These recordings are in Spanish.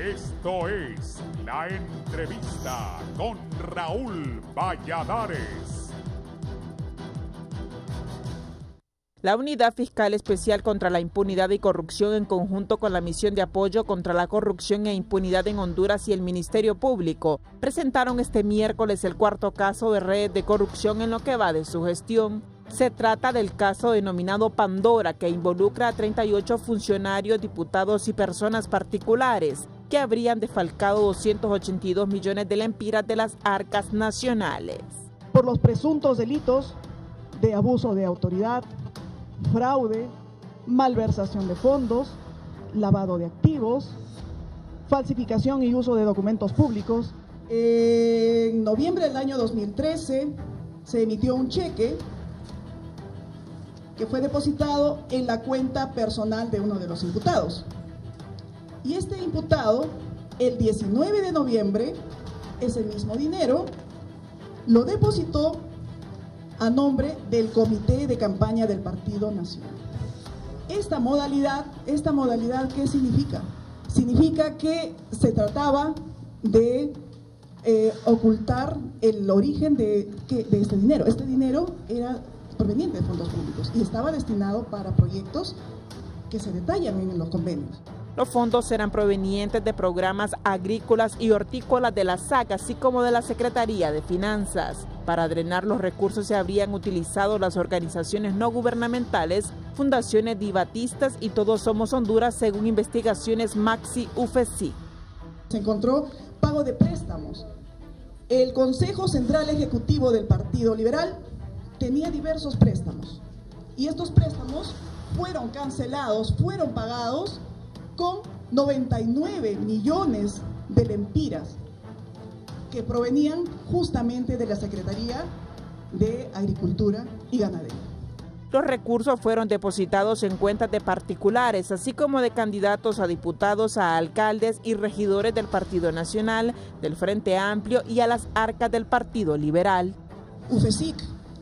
Esto es La Entrevista con Raúl Valladares. La Unidad Fiscal Especial contra la Impunidad y Corrupción, en conjunto con la Misión de Apoyo contra la Corrupción e Impunidad en Honduras y el Ministerio Público, presentaron este miércoles el cuarto caso de red de corrupción en lo que va de su gestión. Se trata del caso denominado Pandora, que involucra a 38 funcionarios, diputados y personas particulares que habrían defalcado 282 millones de lempiras de las arcas nacionales. Por los presuntos delitos de abuso de autoridad, fraude, malversación de fondos, lavado de activos, falsificación y uso de documentos públicos. En noviembre del año 2013 se emitió un cheque que fue depositado en la cuenta personal de uno de los imputados. Y este imputado, el 19 de noviembre, ese mismo dinero lo depositó a nombre del Comité de Campaña del Partido Nacional. Esta modalidad, ¿qué significa? Significa que se trataba de ocultar el origen de este dinero. Este dinero era proveniente de fondos públicos y estaba destinado para proyectos que se detallan en los convenios. Los fondos eran provenientes de programas agrícolas y hortícolas de la SAC, así como de la Secretaría de Finanzas. Para drenar los recursos se habrían utilizado las organizaciones no gubernamentales, fundaciones divatistas y Todos Somos Honduras, según investigaciones Maxi UFESI. Se encontró pago de préstamos. El Consejo Central Ejecutivo del Partido Liberal tenía diversos préstamos y estos préstamos fueron cancelados, fueron pagados con 99 millones de lempiras que provenían justamente de la Secretaría de Agricultura y Ganadería. Los recursos fueron depositados en cuentas de particulares, así como de candidatos a diputados, a alcaldes y regidores del Partido Nacional, del Frente Amplio y a las arcas del Partido Liberal. UFESIC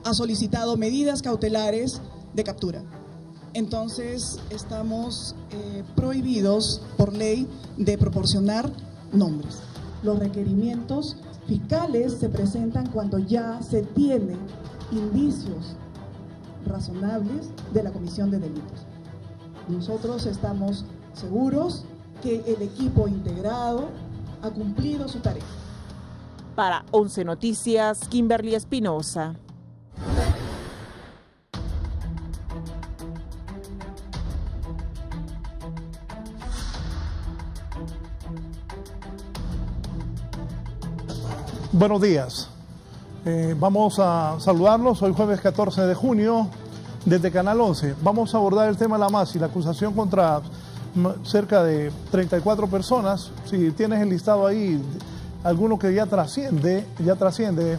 ha solicitado medidas cautelares de captura. Entonces estamos prohibidos por ley de proporcionar nombres. Los requerimientos fiscales se presentan cuando ya se tienen indicios razonables de la comisión de delitos. Nosotros estamos seguros que el equipo integrado ha cumplido su tarea. Para 11 Noticias, Kimberly Espinosa. Buenos días, vamos a saludarlos hoy jueves 14 de junio desde Canal 11. Vamos a abordar el tema de la MASI, la acusación contra cerca de 34 personas. Si tienes el listado ahí, alguno que ya trasciende,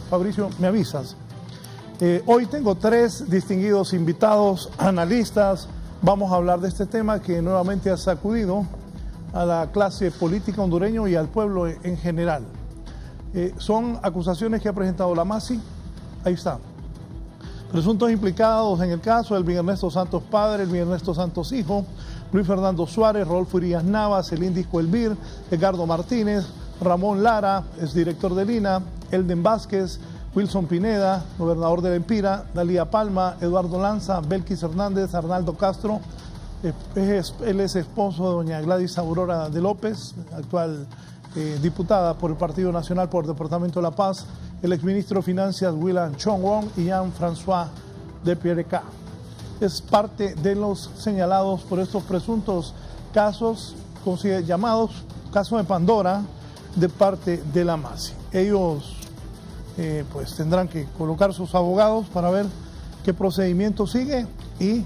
Fabricio, me avisas. Hoy tengo 3 distinguidos invitados, analistas. Vamos a hablar de este tema que nuevamente ha sacudido a la clase política hondureña y al pueblo en general. Son acusaciones que ha presentado la MASI. Ahí está. Presuntos implicados en el caso: Elvin Ernesto Santos padre, Elvin Ernesto Santos hijo, Luis Fernando Suárez, Rodolfo Urias Navas, el Indisco Elvir, Edgardo Martínez, Ramón Lara, exdirector del INA, Elden Vázquez, Wilson Pineda, gobernador de Lempira, Dalía Palma, Eduardo Lanza, Belkis Hernández, Arnaldo Castro. Él es esposo de doña Gladys Aurora de López, actual diputada por el Partido Nacional por el Departamento de La Paz, el exministro de Finanzas William Chong-Wong y Jean-François de Pierreca. Es parte de los señalados por estos presuntos casos llamados caso de Pandora de parte de la MASI. Ellos pues tendrán que colocar sus abogados para ver qué procedimiento sigue y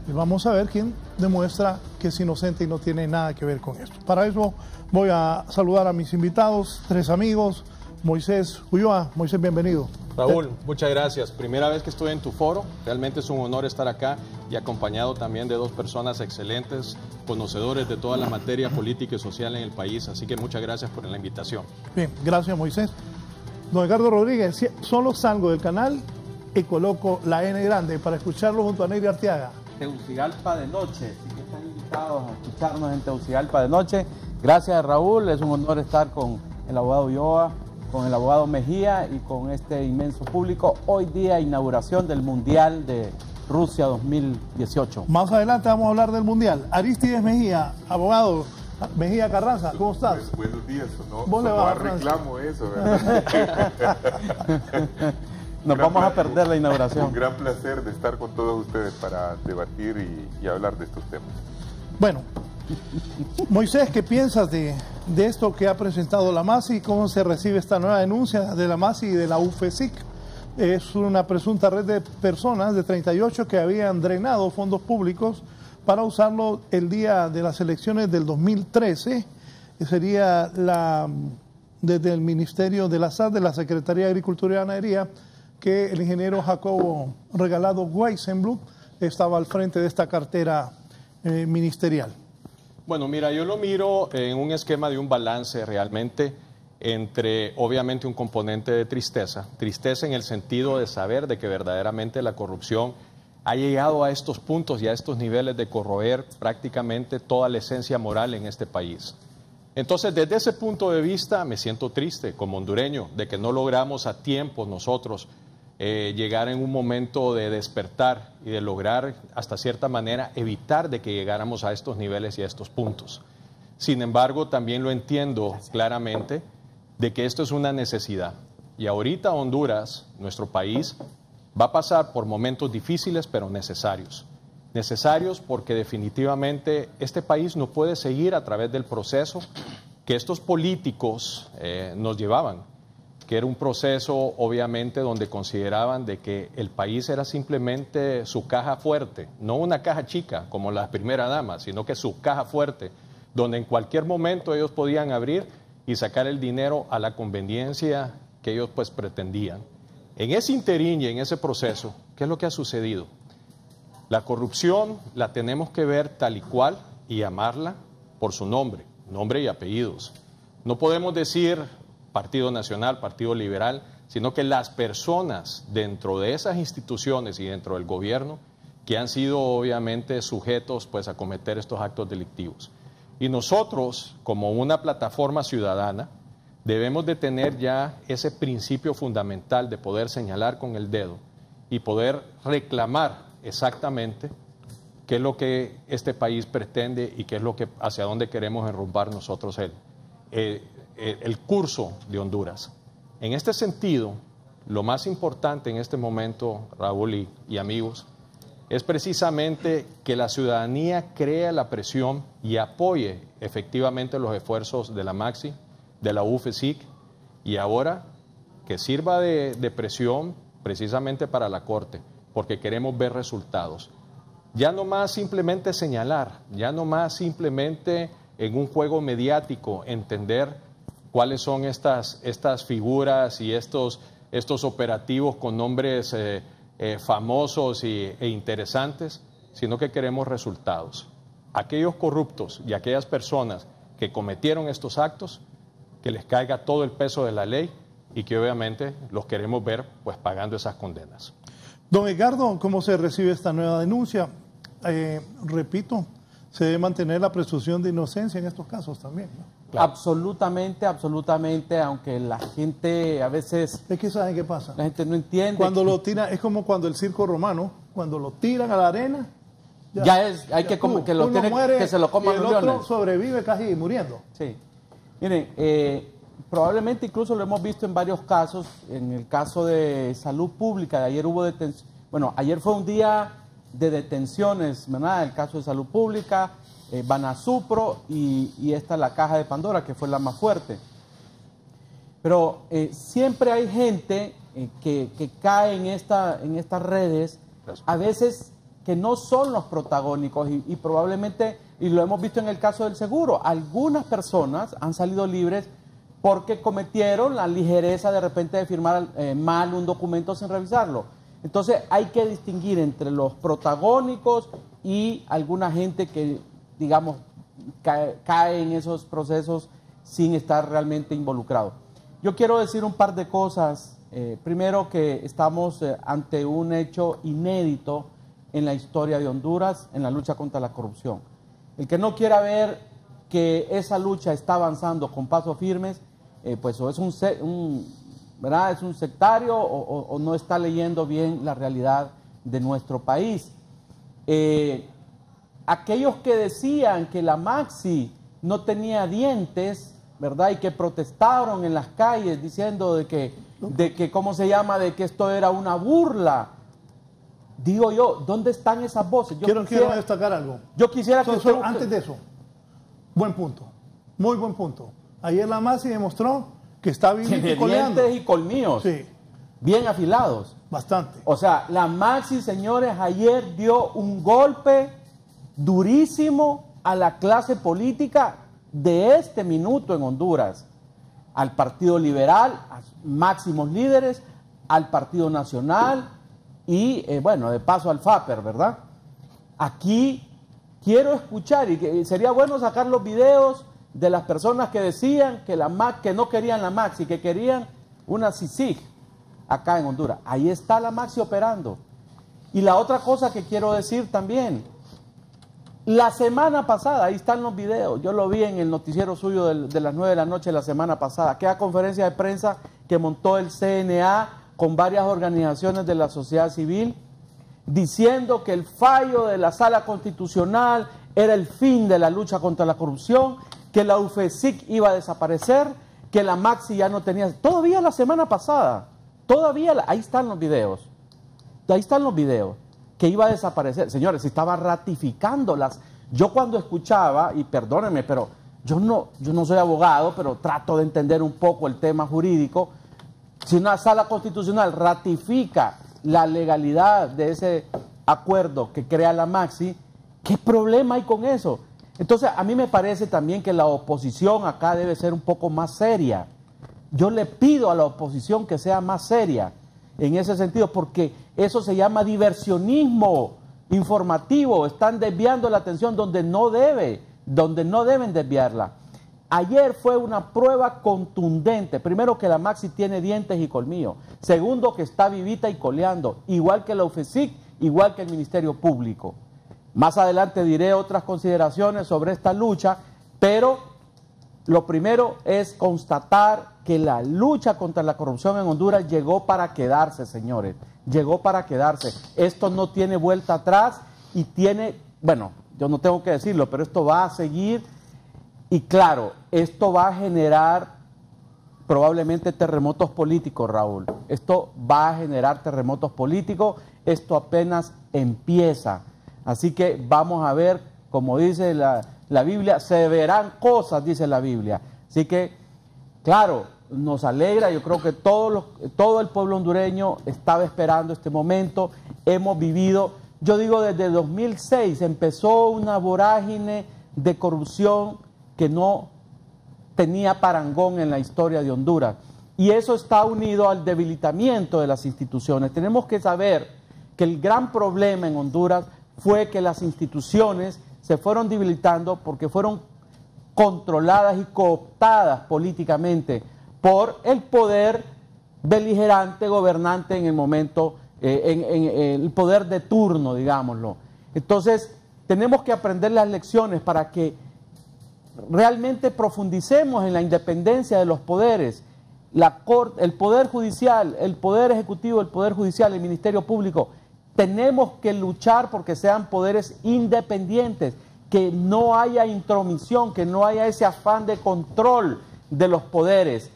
vamos a ver quién demuestra que es inocente y no tiene nada que ver con esto. Para eso voy a saludar a mis invitados, 3 amigos. Moisés Ulloa. Moisés, bienvenido. Raúl, muchas gracias. Primera vez que estoy en tu foro. Realmente es un honor estar acá y acompañado también de 2 personas excelentes, conocedores de toda la materia política y social en el país. Así que muchas gracias por la invitación. Bien, gracias, Moisés. Don Edgardo Rodríguez, solo salgo del canal y coloco la N grande para escucharlo junto a Neyri Arteaga. Tegucigalpa de noche, así que están invitados a escucharnos en Tegucigalpa de noche. Gracias, Raúl. Es un honor estar con el abogado Ulloa, con el abogado Mejía y con este inmenso público. Hoy día inauguración del Mundial de Rusia 2018. Más adelante vamos a hablar del Mundial. Aristides Mejía, abogado. Mejía Carranza, ¿cómo estás? Buenos días, ¿Vos le vas a reclamo eso, ¿verdad? Nos vamos a perder la inauguración. Un gran placer de estar con todos ustedes para debatir y hablar de estos temas. Bueno, Moisés, ¿qué piensas de esto que ha presentado la MASI? ¿Cómo se recibe esta nueva denuncia de la MASI y de la UFESIC? Es una presunta red de personas de 38 que habían drenado fondos públicos para usarlo el día de las elecciones del 2013. Sería desde el Ministerio de la SAT, de la Secretaría de Agricultura y Ganadería, que el ingeniero Jacobo Regalado Weissenbluth estaba al frente de esta cartera ministerial. Bueno, mira, yo lo miro en un esquema de un balance realmente entre, obviamente, un componente de tristeza en el sentido de saber de que verdaderamente la corrupción ha llegado a estos puntos y a estos niveles de corroer prácticamente toda la esencia moral en este país. Entonces, desde ese punto de vista, me siento triste como hondureño de que no logramos a tiempo nosotros llegar en un momento de despertar y de lograr, hasta cierta manera, evitar de que llegáramos a estos niveles y a estos puntos. Sin embargo, también lo entiendo claramente de que esto es una necesidad. Y ahorita Honduras, nuestro país, va a pasar por momentos difíciles, pero necesarios. Necesarios porque definitivamente este país no puede seguir a través del proceso que estos políticos nos llevaban, que era un proceso obviamente donde consideraban de que el país era simplemente su caja fuerte, no una caja chica como la primera dama, sino que su caja fuerte, donde en cualquier momento ellos podían abrir y sacar el dinero a la conveniencia que ellos pues pretendían. En ese interín y en ese proceso, ¿qué es lo que ha sucedido? La corrupción la tenemos que ver tal y cual y llamarla por su nombre y apellidos. No podemos decir Partido Nacional, Partido Liberal, sino que las personas dentro de esas instituciones y dentro del gobierno que han sido obviamente sujetos pues a cometer estos actos delictivos. Y nosotros, como una plataforma ciudadana, debemos de tener ya ese principio fundamental de poder señalar con el dedo y poder reclamar exactamente qué es lo que este país pretende y qué es lo que hacia dónde queremos enrumbar nosotros el curso de Honduras. En este sentido, lo más importante en este momento, Raúl y amigos, es precisamente que la ciudadanía crea la presión y apoye efectivamente los esfuerzos de la MAXI, de la UFESIC, y ahora que sirva de presión precisamente para la Corte, porque queremos ver resultados. Ya no más simplemente señalar, ya no más simplemente en un juego mediático entender cuáles son estas figuras y estos operativos con nombres famosos e interesantes, sino que queremos resultados. Aquellos corruptos y aquellas personas que cometieron estos actos, que les caiga todo el peso de la ley y que obviamente los queremos ver pues pagando esas condenas. Don Edgardo, ¿cómo se recibe esta nueva denuncia? Repito, se debe mantener la presunción de inocencia en estos casos también, ¿no? Claro. Absolutamente, absolutamente, aunque la gente a veces... Es que ¿saben qué pasa? La gente no entiende. Cuando lo tiran, es como cuando el circo romano, cuando lo tiran a la arena... Hay que se lo coman los leones. Y el otro sobrevive casi muriendo. Sí. Miren, probablemente incluso lo hemos visto en varios casos. En el caso de salud pública, de ayer hubo detención. Bueno, ayer fue un día de detenciones, ¿verdad? El caso de salud pública, Banasupro y esta la caja de Pandora, que fue la más fuerte. Pero siempre hay gente que cae en estas redes, a veces que no son los protagónicos y probablemente, y lo hemos visto en el caso del seguro, algunas personas han salido libres porque cometieron la ligereza de repente de firmar mal un documento sin revisarlo. Entonces hay que distinguir entre los protagónicos y alguna gente que, digamos, cae en esos procesos sin estar realmente involucrado. Yo quiero decir un par de cosas. Primero, que estamos ante un hecho inédito en la historia de Honduras en la lucha contra la corrupción. El que no quiera ver que esa lucha está avanzando con pasos firmes, pues o es ¿verdad? Es un sectario o no está leyendo bien la realidad de nuestro país. Aquellos que decían que la Maxi no tenía dientes, ¿verdad? Y que protestaron en las calles diciendo de que ¿cómo se llama? De que esto era una burla. Digo yo, ¿dónde están esas voces? Quiero destacar algo. Yo quisiera que... Antes de eso, buen punto, muy buen punto. Ayer la Maxi demostró que está vivita y coleando. Dientes y colmillos. Sí. Bien afilados. Bastante. O sea, la Maxi, señores, ayer dio un golpe durísimo a la clase política de este minuto en Honduras, al Partido Liberal, a máximos líderes, al Partido Nacional y, bueno, de paso al FAPER, ¿verdad? Aquí quiero escuchar, y que sería bueno sacar los videos de las personas que decían que que no querían la Maxi, que querían una CICIG acá en Honduras. Ahí está la Maxi operando. Y la otra cosa que quiero decir también, la semana pasada, ahí están los videos, yo lo vi en el noticiero suyo de las 9 de la noche la semana pasada, aquella conferencia de prensa que montó el CNA con varias organizaciones de la sociedad civil, diciendo que el fallo de la Sala Constitucional era el fin de la lucha contra la corrupción, que la UFESIC iba a desaparecer, que la Maxi ya no tenía... Todavía la semana pasada, ahí están los videos, que iba a desaparecer. Señores, se estaba ratificando Yo cuando escuchaba, y perdónenme, pero yo no soy abogado, pero trato de entender un poco el tema jurídico. Si una sala constitucional ratifica la legalidad de ese acuerdo que crea la Maxi, ¿qué problema hay con eso? Entonces, a mí me parece también que la oposición acá debe ser un poco más seria. Yo le pido a la oposición que sea más seria en ese sentido, porque eso se llama diversionismo informativo. Están desviando la atención donde no deben desviarla. Ayer fue una prueba contundente. Primero, que la Maxi tiene dientes y colmillos. Segundo, que está vivita y coleando, igual que la UFESIC, igual que el Ministerio Público. Más adelante diré otras consideraciones sobre esta lucha, pero lo primero es constatar que la lucha contra la corrupción en Honduras llegó para quedarse, señores. Llegó para quedarse. Esto no tiene vuelta atrás y tiene, bueno, yo no tengo que decirlo, pero esto va a seguir. Y claro, esto va a generar probablemente terremotos políticos, Raúl. Esto va a generar terremotos políticos. Esto apenas empieza. Así que vamos a ver, como dice la Biblia, se verán cosas, dice la Biblia. Así que, claro, nos alegra. Yo creo que todo el pueblo hondureño estaba esperando este momento. Hemos vivido, yo digo, desde 2006 empezó una vorágine de corrupción que no tenía parangón en la historia de Honduras. Y eso está unido al debilitamiento de las instituciones. Tenemos que saber que el gran problema en Honduras fue que las instituciones se fueron debilitando porque fueron controladas y cooptadas políticamente por el poder beligerante, gobernante en el momento, en el poder de turno, digámoslo. Entonces, tenemos que aprender las lecciones para que realmente profundicemos en la independencia de los poderes. El Poder Judicial, el Poder Ejecutivo, el Poder Judicial, el Ministerio Público, tenemos que luchar porque sean poderes independientes, que no haya intromisión, que no haya ese afán de control de los poderes.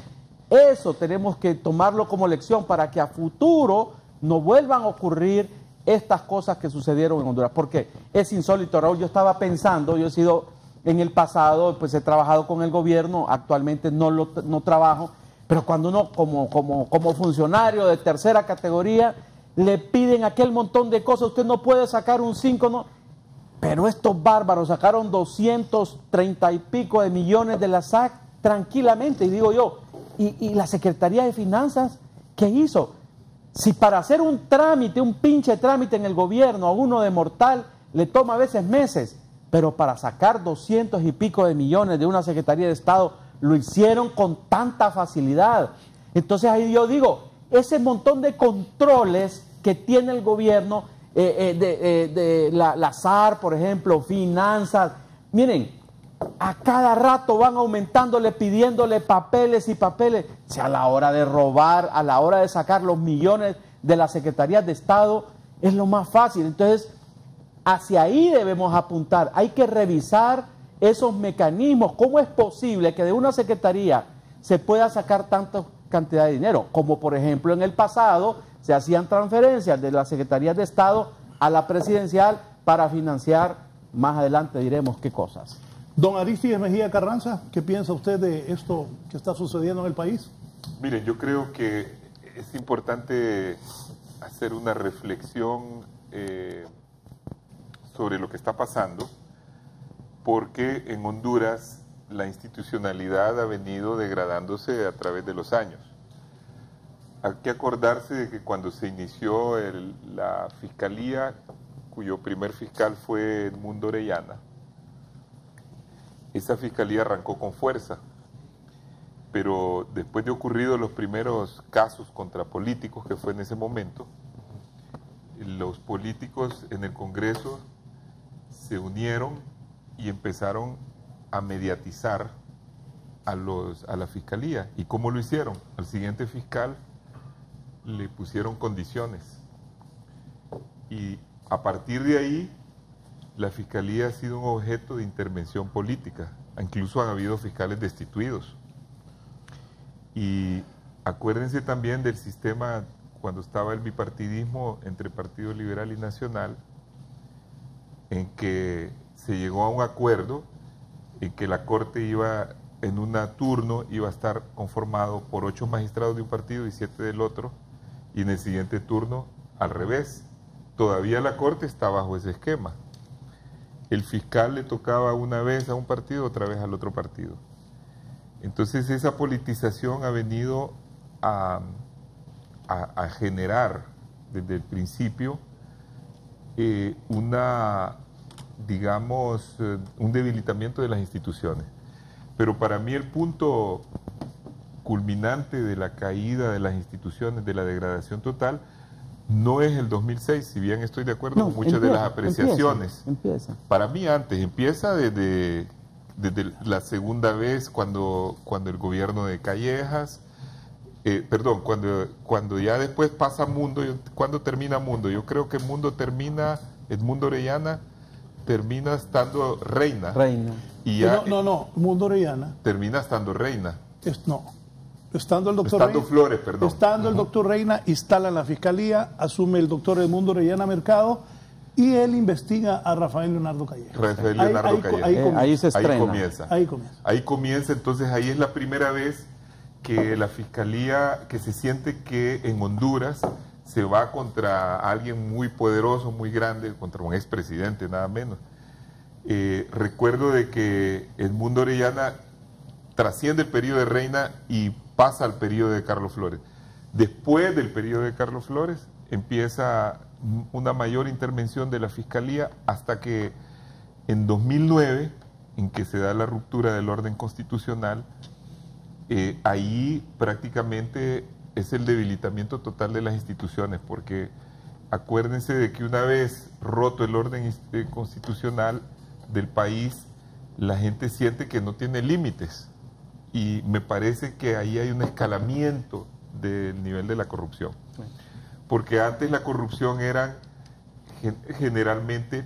Eso tenemos que tomarlo como lección para que a futuro no vuelvan a ocurrir estas cosas que sucedieron en Honduras, porque es insólito, Raúl. Yo estaba pensando, yo he sido en el pasado, pues he trabajado con el gobierno, actualmente no trabajo, pero cuando uno como funcionario de tercera categoría le piden aquel montón de cosas, usted no puede sacar un 5, no. Pero estos bárbaros sacaron 230 y pico de millones de la SAC tranquilamente, y digo yo, ¿y la Secretaría de Finanzas qué hizo? Si para hacer un trámite, un pinche trámite en el gobierno a uno de mortal le toma a veces meses, pero para sacar 200 y pico de millones de una Secretaría de Estado lo hicieron con tanta facilidad. Entonces ahí yo digo, ese montón de controles que tiene el gobierno, la SAR, por ejemplo, finanzas, miren, a cada rato van aumentándole, pidiéndole papeles y papeles. Si a la hora de robar, a la hora de sacar los millones de las secretarías de Estado, es lo más fácil. Entonces, hacia ahí debemos apuntar. Hay que revisar esos mecanismos. ¿Cómo es posible que de una secretaría se pueda sacar tanta cantidad de dinero? Como por ejemplo en el pasado se hacían transferencias de las secretarías de Estado a la presidencial para financiar, más adelante diremos qué cosas. Don Aristides Mejía Carranza, ¿qué piensa usted de esto que está sucediendo en el país? Miren, yo creo que es importante hacer una reflexión sobre lo que está pasando, porque en Honduras la institucionalidad ha venido degradándose a través de los años. Hay que acordarse de que cuando se inició la fiscalía, cuyo primer fiscal fue Edmundo Orellana, esa fiscalía arrancó con fuerza, pero después de ocurridos los primeros casos contra políticos, que fue en ese momento, los políticos en el Congreso se unieron y empezaron a mediatizar a la fiscalía. ¿Y cómo lo hicieron? Al siguiente fiscal le pusieron condiciones. Y a partir de ahí, la fiscalía ha sido un objeto de intervención política. Incluso han habido fiscales destituidos. Y acuérdense también del sistema cuando estaba el bipartidismo entre Partido Liberal y Nacional, en que se llegó a un acuerdo en que la Corte iba, en un turno, iba a estar conformado por 8 magistrados de un partido y 7 del otro, y en el siguiente turno al revés. Todavía la Corte está bajo ese esquema. El fiscal le tocaba una vez a un partido, otra vez al otro partido. Entonces esa politización ha venido a generar desde el principio un debilitamiento de las instituciones. Pero para mí el punto culminante de la caída de las instituciones, de la degradación total, no es el 2006, si bien estoy de acuerdo con muchas de las apreciaciones. Empieza. Para mí antes, empieza desde la segunda vez cuando el gobierno de Callejas, cuando ya después pasa Mundo. ¿Cuándo termina Mundo? Yo creo que Edmundo Orellana termina estando reina. Y ya, Mundo Orellana. Termina estando reina. Estando el doctor Estando Reina, Flores, perdón. Estando el doctor Reina, instala la fiscalía, asume el doctor Edmundo Orellana Mercado y él investiga a Rafael Leonardo Callejas. Ahí se estrena. Ahí comienza, entonces ahí es la primera vez que la fiscalía, que se siente que en Honduras se va contra alguien muy poderoso, muy grande, contra un expresidente, nada menos. Recuerdo de que Edmundo Orellana trasciende el periodo de Reina y pasa al periodo de Carlos Flores. Después del periodo de Carlos Flores empieza una mayor intervención de la Fiscalía hasta que en 2009, en que se da la ruptura del orden constitucional, ahí prácticamente es el debilitamiento total de las instituciones, porque acuérdense de que una vez roto el orden constitucional del país, la gente siente que no tiene límites. Y me parece que ahí hay un escalamiento del nivel de la corrupción. Porque antes la corrupción eran generalmente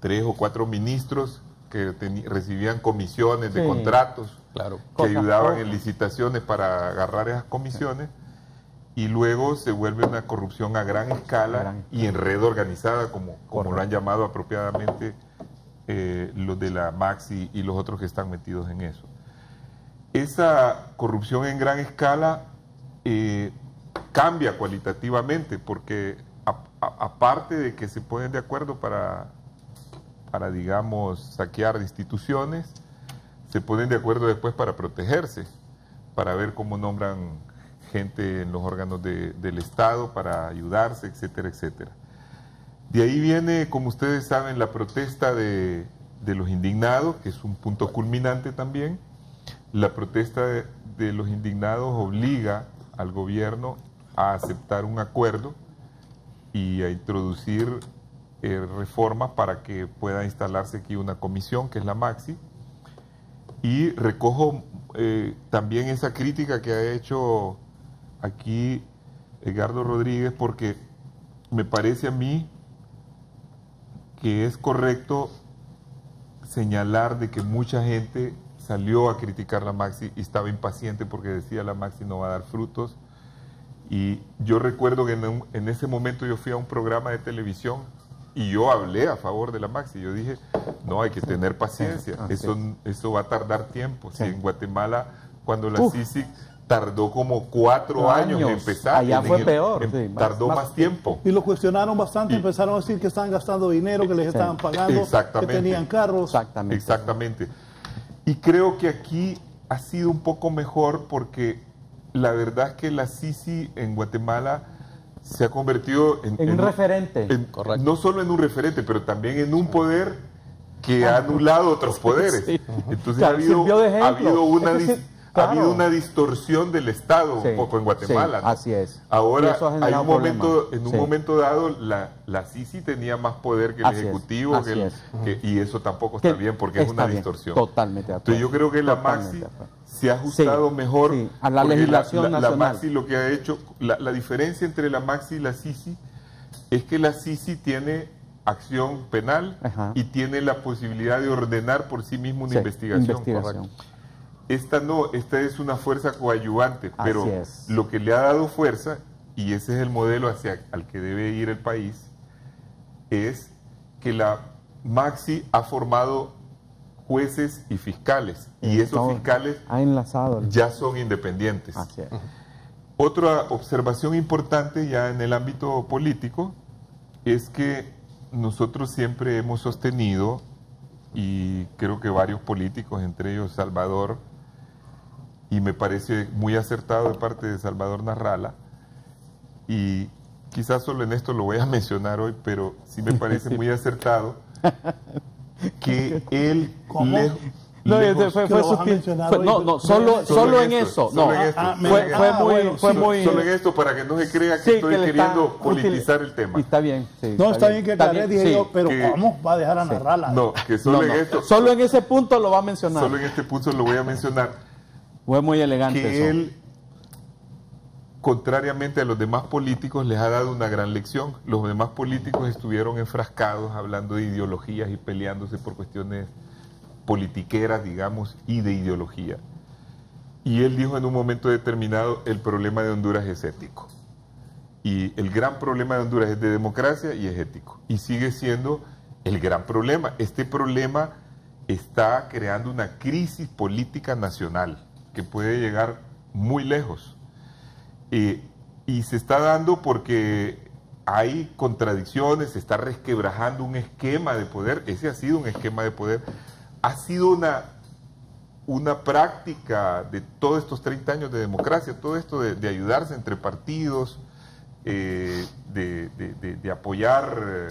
3 o 4 ministros que recibían comisiones de contratos, que ayudaban en licitaciones para agarrar esas comisiones, y luego se vuelve una corrupción a gran escala y en red organizada, como lo han llamado apropiadamente los de la Maxi y los otros que están metidos en eso. Esa corrupción en gran escala cambia cualitativamente, porque aparte de que se ponen de acuerdo para, digamos, saquear instituciones, se ponen de acuerdo después para protegerse, para ver cómo nombran gente en los órganos del Estado, para ayudarse, etcétera, etcétera. De ahí viene, como ustedes saben, la protesta de los indignados, que es un punto culminante también. La protesta de los indignados obliga al gobierno a aceptar un acuerdo y a introducir reformas para que pueda instalarse aquí una comisión, que es la Maxi, Y recojo también esa crítica que ha hecho aquí Edgardo Rodríguez, porque me parece a mí que es correcto señalar de que mucha gente salió a criticar la Maxi y estaba impaciente porque decía la Maxi no va a dar frutos. Y yo recuerdo que en ese momento yo fui a un programa de televisión y yo hablé a favor de la Maxi. Yo dije, no, hay que tener paciencia, eso va a tardar tiempo. Si en Guatemala, cuando la Sisi tardó como 4 años en empezar. Allá fue peor. Tardó más tiempo. Y lo cuestionaron bastante, empezaron a decir que estaban gastando dinero, que les estaban pagando, que tenían carros. Exactamente. Y creo que aquí ha sido un poco mejor porque la verdad es que la Sisi en Guatemala se ha convertido en un referente. No solo en un referente, pero también en un poder que ha anulado otros poderes. Entonces ha habido una distorsión del Estado un poco en Guatemala. ¿No? Así es. Ahora, en un momento dado, la Sisi tenía más poder que el Ejecutivo, y eso tampoco está bien porque es una distorsión. Totalmente de acuerdo. Entonces yo creo que la Maxi se ha ajustado mejor a la legislación nacional. La Maxi lo que ha hecho, la diferencia entre la Maxi y la Sisi es que la Sisi tiene acción penal y tiene la posibilidad de ordenar por sí mismo una investigación. Correcto. Esta no, esta es una fuerza coadyuvante, pero lo que le ha dado fuerza, y ese es el modelo al que debe ir el país, es que la Maxi ha formado jueces y fiscales, y esos fiscales ya son independientes. Otra observación importante ya en el ámbito político es que nosotros siempre hemos sostenido, y creo que varios políticos, entre ellos Salvador, y me parece muy acertado de parte de Salvador Narrala, y quizás solo en esto lo voy a mencionar hoy, pero sí me parece muy acertado que él solo en eso. Solo en esto, para que no se crea que estoy queriendo politizar el tema. Está bien. Está bien que aclaré, dije yo, pero ¿cómo va a dejar a Narrala? No, que solo en esto. Solo en ese punto lo va a mencionar. Solo en este punto lo voy a mencionar. Fue muy elegante que eso. Él, contrariamente a los demás políticos, les ha dado una gran lección. Los demás políticos estuvieron enfrascados hablando de ideologías y peleándose por cuestiones politiqueras, digamos, y de ideología. Y él dijo en un momento determinado, el problema de Honduras es ético. Y el gran problema de Honduras es de democracia y es ético. Y sigue siendo el gran problema. Este problema está creando una crisis política nacional que puede llegar muy lejos. Y se está dando porque hay contradicciones, se está resquebrajando un esquema de poder. Ese ha sido un esquema de poder. Ha sido una práctica de todos estos 30 años de democracia, todo esto de ayudarse entre partidos, de apoyar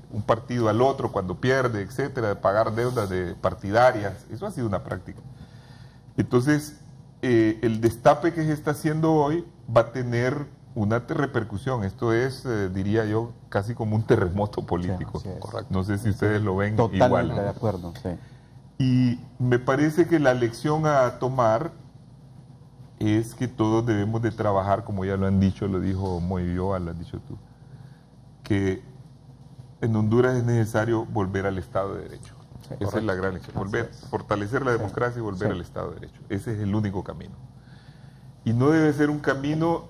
un partido al otro cuando pierde, etcétera, de pagar deudas partidarias. Eso ha sido una práctica. Entonces, el destape que se está haciendo hoy va a tener una repercusión. Esto es, diría yo, casi como un terremoto político. Correcto. No sé si ustedes lo ven igual. Totalmente de acuerdo, Y me parece que la lección a tomar es que todos debemos de trabajar, como ya lo han dicho, lo dijo Moyo, lo has dicho tú, que en Honduras es necesario volver al Estado de Derecho. Esa es la gran lección. Fortalecer la democracia y volver al Estado de Derecho. Ese es el único camino. Y no debe ser un camino,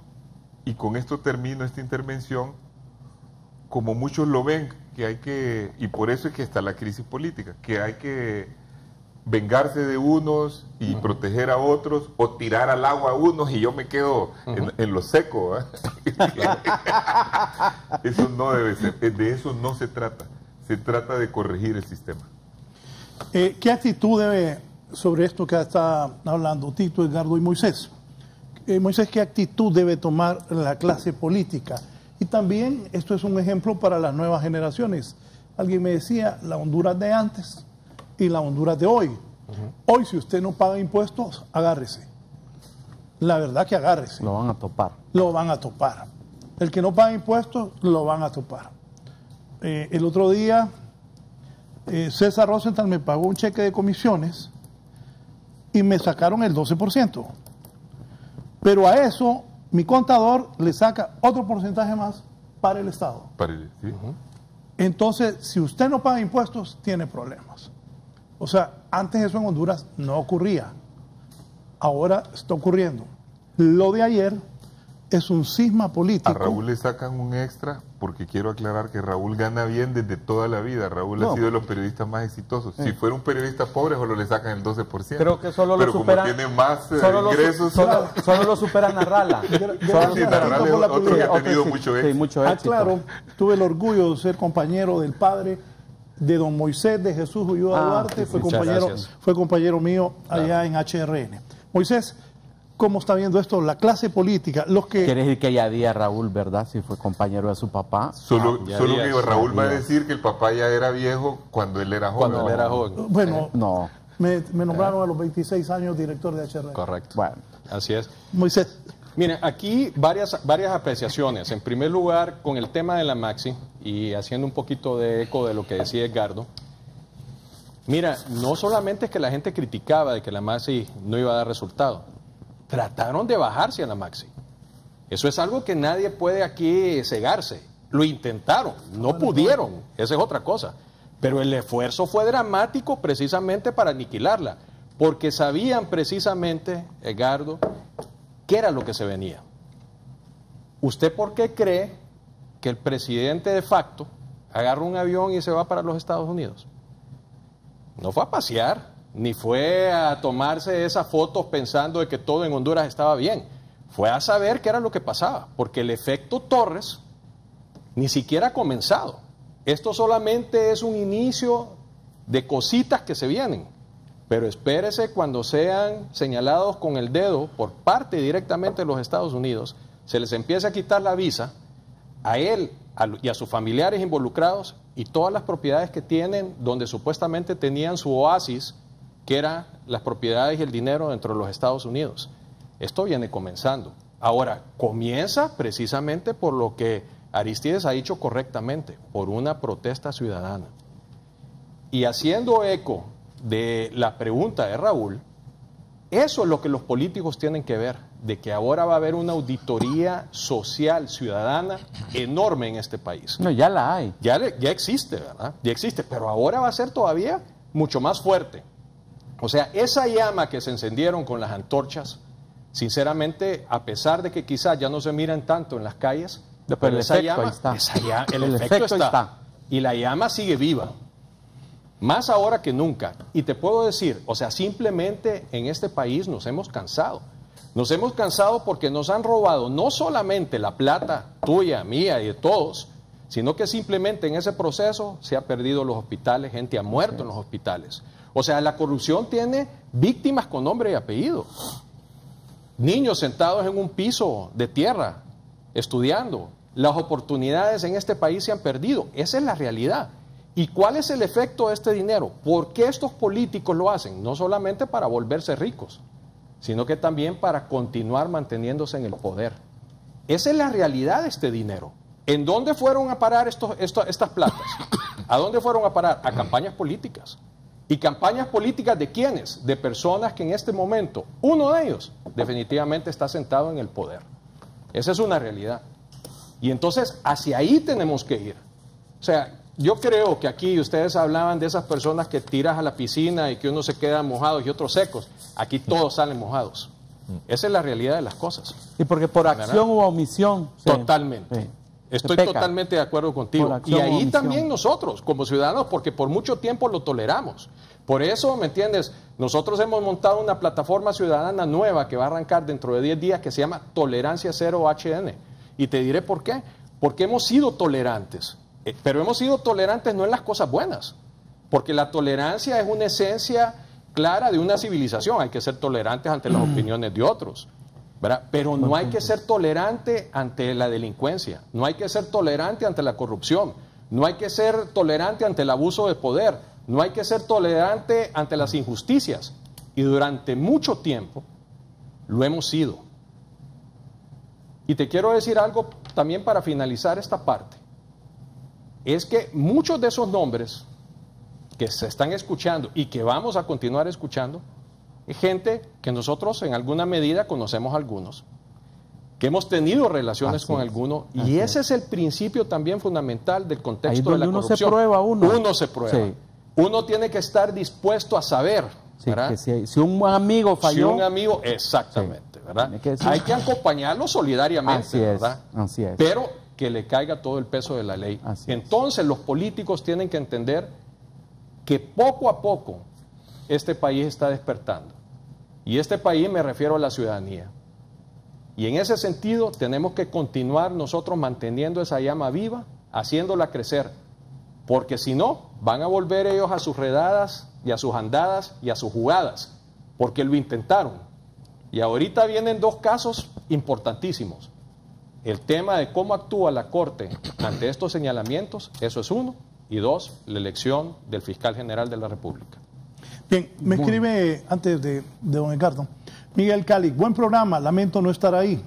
y con esto termino esta intervención, como muchos lo ven, que hay que, y por eso es que está la crisis política, que hay que vengarse de unos y proteger a otros, o tirar al agua a unos y yo me quedo en lo seco. Eso no debe ser, de eso no se trata. Se trata de corregir el sistema. ¿Qué actitud debe, sobre esto que está hablando Tito, Edgardo y Moisés? Moisés, ¿qué actitud debe tomar la clase política? Y también esto es un ejemplo para las nuevas generaciones. Alguien me decía, la Honduras de antes y la Honduras de hoy. Hoy, si usted no paga impuestos, agárrese. La verdad que agárrese. Lo van a topar. Lo van a topar. El que no paga impuestos, lo van a topar. El otro día, César Rosenthal me pagó un cheque de comisiones y me sacaron el 12%. Pero a eso mi contador le saca otro porcentaje más para el Estado. ¿Sí? Entonces, si usted no paga impuestos, tiene problemas. O sea, antes eso en Honduras no ocurría. Ahora está ocurriendo. Lo de ayer es un cisma político. A Raúl le sacan un extra porque quiero aclarar que Raúl gana bien desde toda la vida. Raúl ha sido de los periodistas más exitosos. Si fuera un periodista pobre, solo le sacan el 12%. Creo que solo pero lo superan. Como tiene más ingresos. Solo lo supera Narrala. Sí, Narrala es otro que ha tenido mucho éxito. Sí, mucho éxito. Claro, tuve el orgullo de ser compañero del padre de don Moisés de Jesús Ulloa Duarte. Fue compañero mío allá en HRN. Moisés, ¿cómo está viendo esto la clase política? Quiere decir que ya día Raúl, ¿verdad? Si fue compañero de su papá. Solo que Raúl va a decir que el papá ya era viejo cuando él era joven. Bueno, no. Me nombraron a los 26 años director de HRN. Correcto. Bueno, así es. Moisés. Miren, aquí varias apreciaciones. En primer lugar, con el tema de la Maxi, y haciendo un poquito de eco de lo que decía Edgardo. Mira, no solamente es que la gente criticaba de que la Maxi no iba a dar resultado, trataron de bajarse a la Maxi. Eso es algo que nadie puede aquí cegarse. Lo intentaron, no pudieron, esa es otra cosa. Pero el esfuerzo fue dramático precisamente para aniquilarla, porque sabían precisamente, Edgardo, qué era lo que se venía. ¿Usted por qué cree que el presidente de facto agarra un avión y se va para los Estados Unidos? No fue a pasear, ni fue a tomarse esas fotos pensando de que todo en Honduras estaba bien. Fue a saber qué era lo que pasaba, porque el efecto Torres ni siquiera ha comenzado. Esto solamente es un inicio de cositas que se vienen. Pero espérese cuando sean señalados con el dedo por parte directamente de los Estados Unidos, se les empieza a quitar la visa a él y a sus familiares involucrados y todas las propiedades que tienen donde supuestamente tenían su oasis, que eran las propiedades y el dinero dentro de los Estados Unidos. Esto viene comenzando. Ahora, comienza precisamente por lo que Aristides ha dicho correctamente, por una protesta ciudadana. Y haciendo eco de la pregunta de Raúl, eso es lo que los políticos tienen que ver, de que ahora va a haber una auditoría social ciudadana enorme en este país. No, ya la hay. Ya existe, ¿verdad? Ya existe, pero ahora va a ser todavía mucho más fuerte. O sea, esa llama que se encendieron con las antorchas, sinceramente, a pesar de que quizás ya no se miran tanto en las calles, pero esa llama, el efecto está. Y la llama sigue viva. Más ahora que nunca. Y te puedo decir, o sea, simplemente en este país nos hemos cansado. Nos hemos cansado porque nos han robado no solamente la plata tuya, mía y de todos, sino que simplemente en ese proceso se ha perdido los hospitales, gente ha muerto en los hospitales. O sea, la corrupción tiene víctimas con nombre y apellido. Niños sentados en un piso de tierra, estudiando. Las oportunidades en este país se han perdido. Esa es la realidad. ¿Y cuál es el efecto de este dinero? ¿Por qué estos políticos lo hacen? No solamente para volverse ricos, sino que también para continuar manteniéndose en el poder. Esa es la realidad de este dinero. ¿En dónde fueron a parar estas platas? ¿A dónde fueron a parar? A campañas políticas. ¿Y campañas políticas de quiénes? De personas que en este momento, uno de ellos, definitivamente está sentado en el poder. Esa es una realidad. Y entonces, hacia ahí tenemos que ir. O sea, yo creo que aquí ustedes hablaban de esas personas que tiras a la piscina y que unos se quedan mojados y otros secos. Aquí todos salen mojados. Esa es la realidad de las cosas. Y porque por acción u omisión. Totalmente. Estoy totalmente de acuerdo contigo. Y ahí también nosotros, como ciudadanos, porque por mucho tiempo lo toleramos. Por eso, ¿me entiendes? Nosotros hemos montado una plataforma ciudadana nueva que va a arrancar dentro de 10 días que se llama Tolerancia Cero HN. Y te diré por qué. Porque hemos sido tolerantes. Pero hemos sido tolerantes no en las cosas buenas. Porque la tolerancia es una esencia clara de una civilización. Hay que ser tolerantes ante las opiniones de otros, ¿verdad? Pero no hay que ser tolerante ante la delincuencia, no hay que ser tolerante ante la corrupción, no hay que ser tolerante ante el abuso de poder, no hay que ser tolerante ante las injusticias. Y durante mucho tiempo lo hemos sido. Y te quiero decir algo también para finalizar esta parte. Es que muchos de esos nombres que se están escuchando y que vamos a continuar escuchando, gente que nosotros en alguna medida conocemos a algunos, que hemos tenido relaciones con algunos, y ese es el principio también fundamental del contexto de la corrupción. Uno se prueba Uno se prueba. Sí. Uno tiene que estar dispuesto a saber, ¿verdad? Que si un amigo falló... Si un amigo, exactamente, ¿verdad? Hay que acompañarlo solidariamente, ¿verdad? Así es. Pero que le caiga todo el peso de la ley. Entonces los políticos tienen que entender que poco a poco este país está despertando. Y este país me refiero a la ciudadanía. Y en ese sentido tenemos que continuar nosotros manteniendo esa llama viva, haciéndola crecer. Porque si no, van a volver ellos a sus redadas y a sus andadas y a sus jugadas. Porque lo intentaron. Y ahorita vienen dos casos importantísimos. El tema de cómo actúa la Corte ante estos señalamientos, eso es uno. Y dos, la elección del fiscal general de la República. Bien, me escribe antes de don Edgardo, Miguel Calix, buen programa, lamento no estar ahí.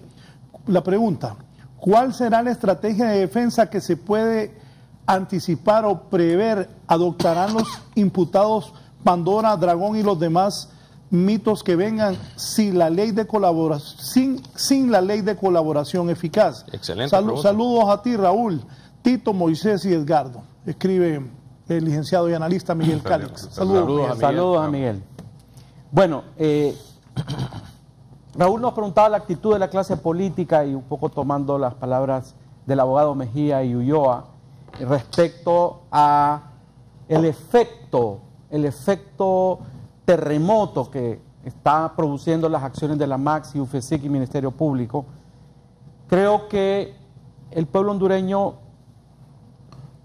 La pregunta, ¿cuál será la estrategia de defensa que se puede anticipar o prever adoptarán los imputados Pandora, Dragón y los demás mitos que vengan sin la ley de colaboración, sin la ley de colaboración eficaz? Excelente. Saludos a ti, Raúl, Tito, Moisés y Edgardo. Escribe el licenciado y analista Miguel Calix. Saludos a Miguel. Bueno, Raúl nos preguntaba la actitud de la clase política y un poco tomando las palabras del abogado Mejía y Ulloa respecto a el efecto terremoto que está produciendo las acciones de la MAXI, UFESIC y Ministerio Público. Creo que el pueblo hondureño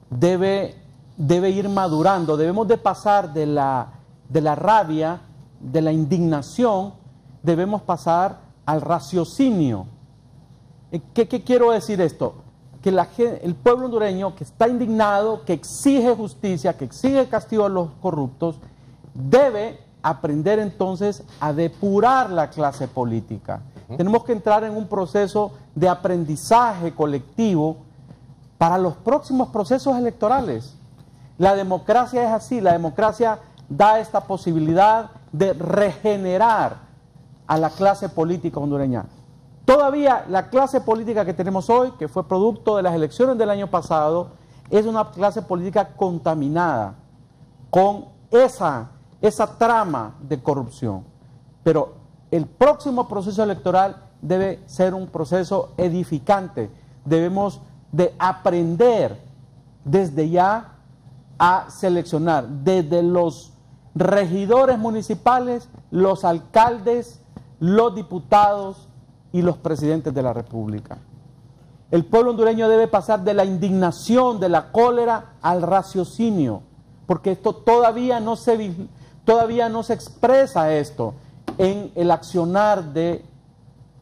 debe ir madurando, debemos de pasar de la rabia, de la indignación, debemos pasar al raciocinio. ¿Qué quiero decir esto? Que el pueblo hondureño que está indignado, que exige justicia, que exige castigo a los corruptos, debe aprender entonces a depurar la clase política. Tenemos que entrar en un proceso de aprendizaje colectivo para los próximos procesos electorales. La democracia es así, la democracia da esta posibilidad de regenerar a la clase política hondureña. Todavía la clase política que tenemos hoy, que fue producto de las elecciones del año pasado, es una clase política contaminada con esa trama de corrupción. Pero el próximo proceso electoral debe ser un proceso edificante. Debemos de aprender desde ya a seleccionar desde los regidores municipales, los alcaldes, los diputados y los presidentes de la República. El pueblo hondureño debe pasar de la indignación, de la cólera, al raciocinio, porque esto todavía no se expresa esto en el accionar de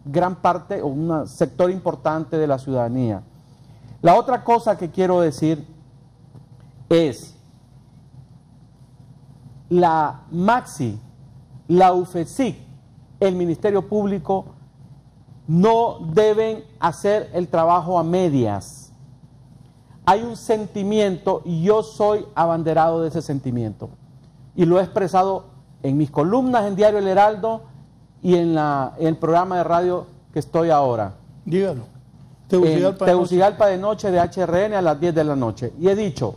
gran parte o un sector importante de la ciudadanía. La otra cosa que quiero decir es la MAXI, la UFESIC, el Ministerio Público no deben hacer el trabajo a medias. Hay un sentimiento y yo soy abanderado de ese sentimiento y lo he expresado en mis columnas en Diario El Heraldo y en el programa de radio que estoy ahora. Dígalo. Tegucigalpa de noche de HRN a las 10 de la noche. Y he dicho,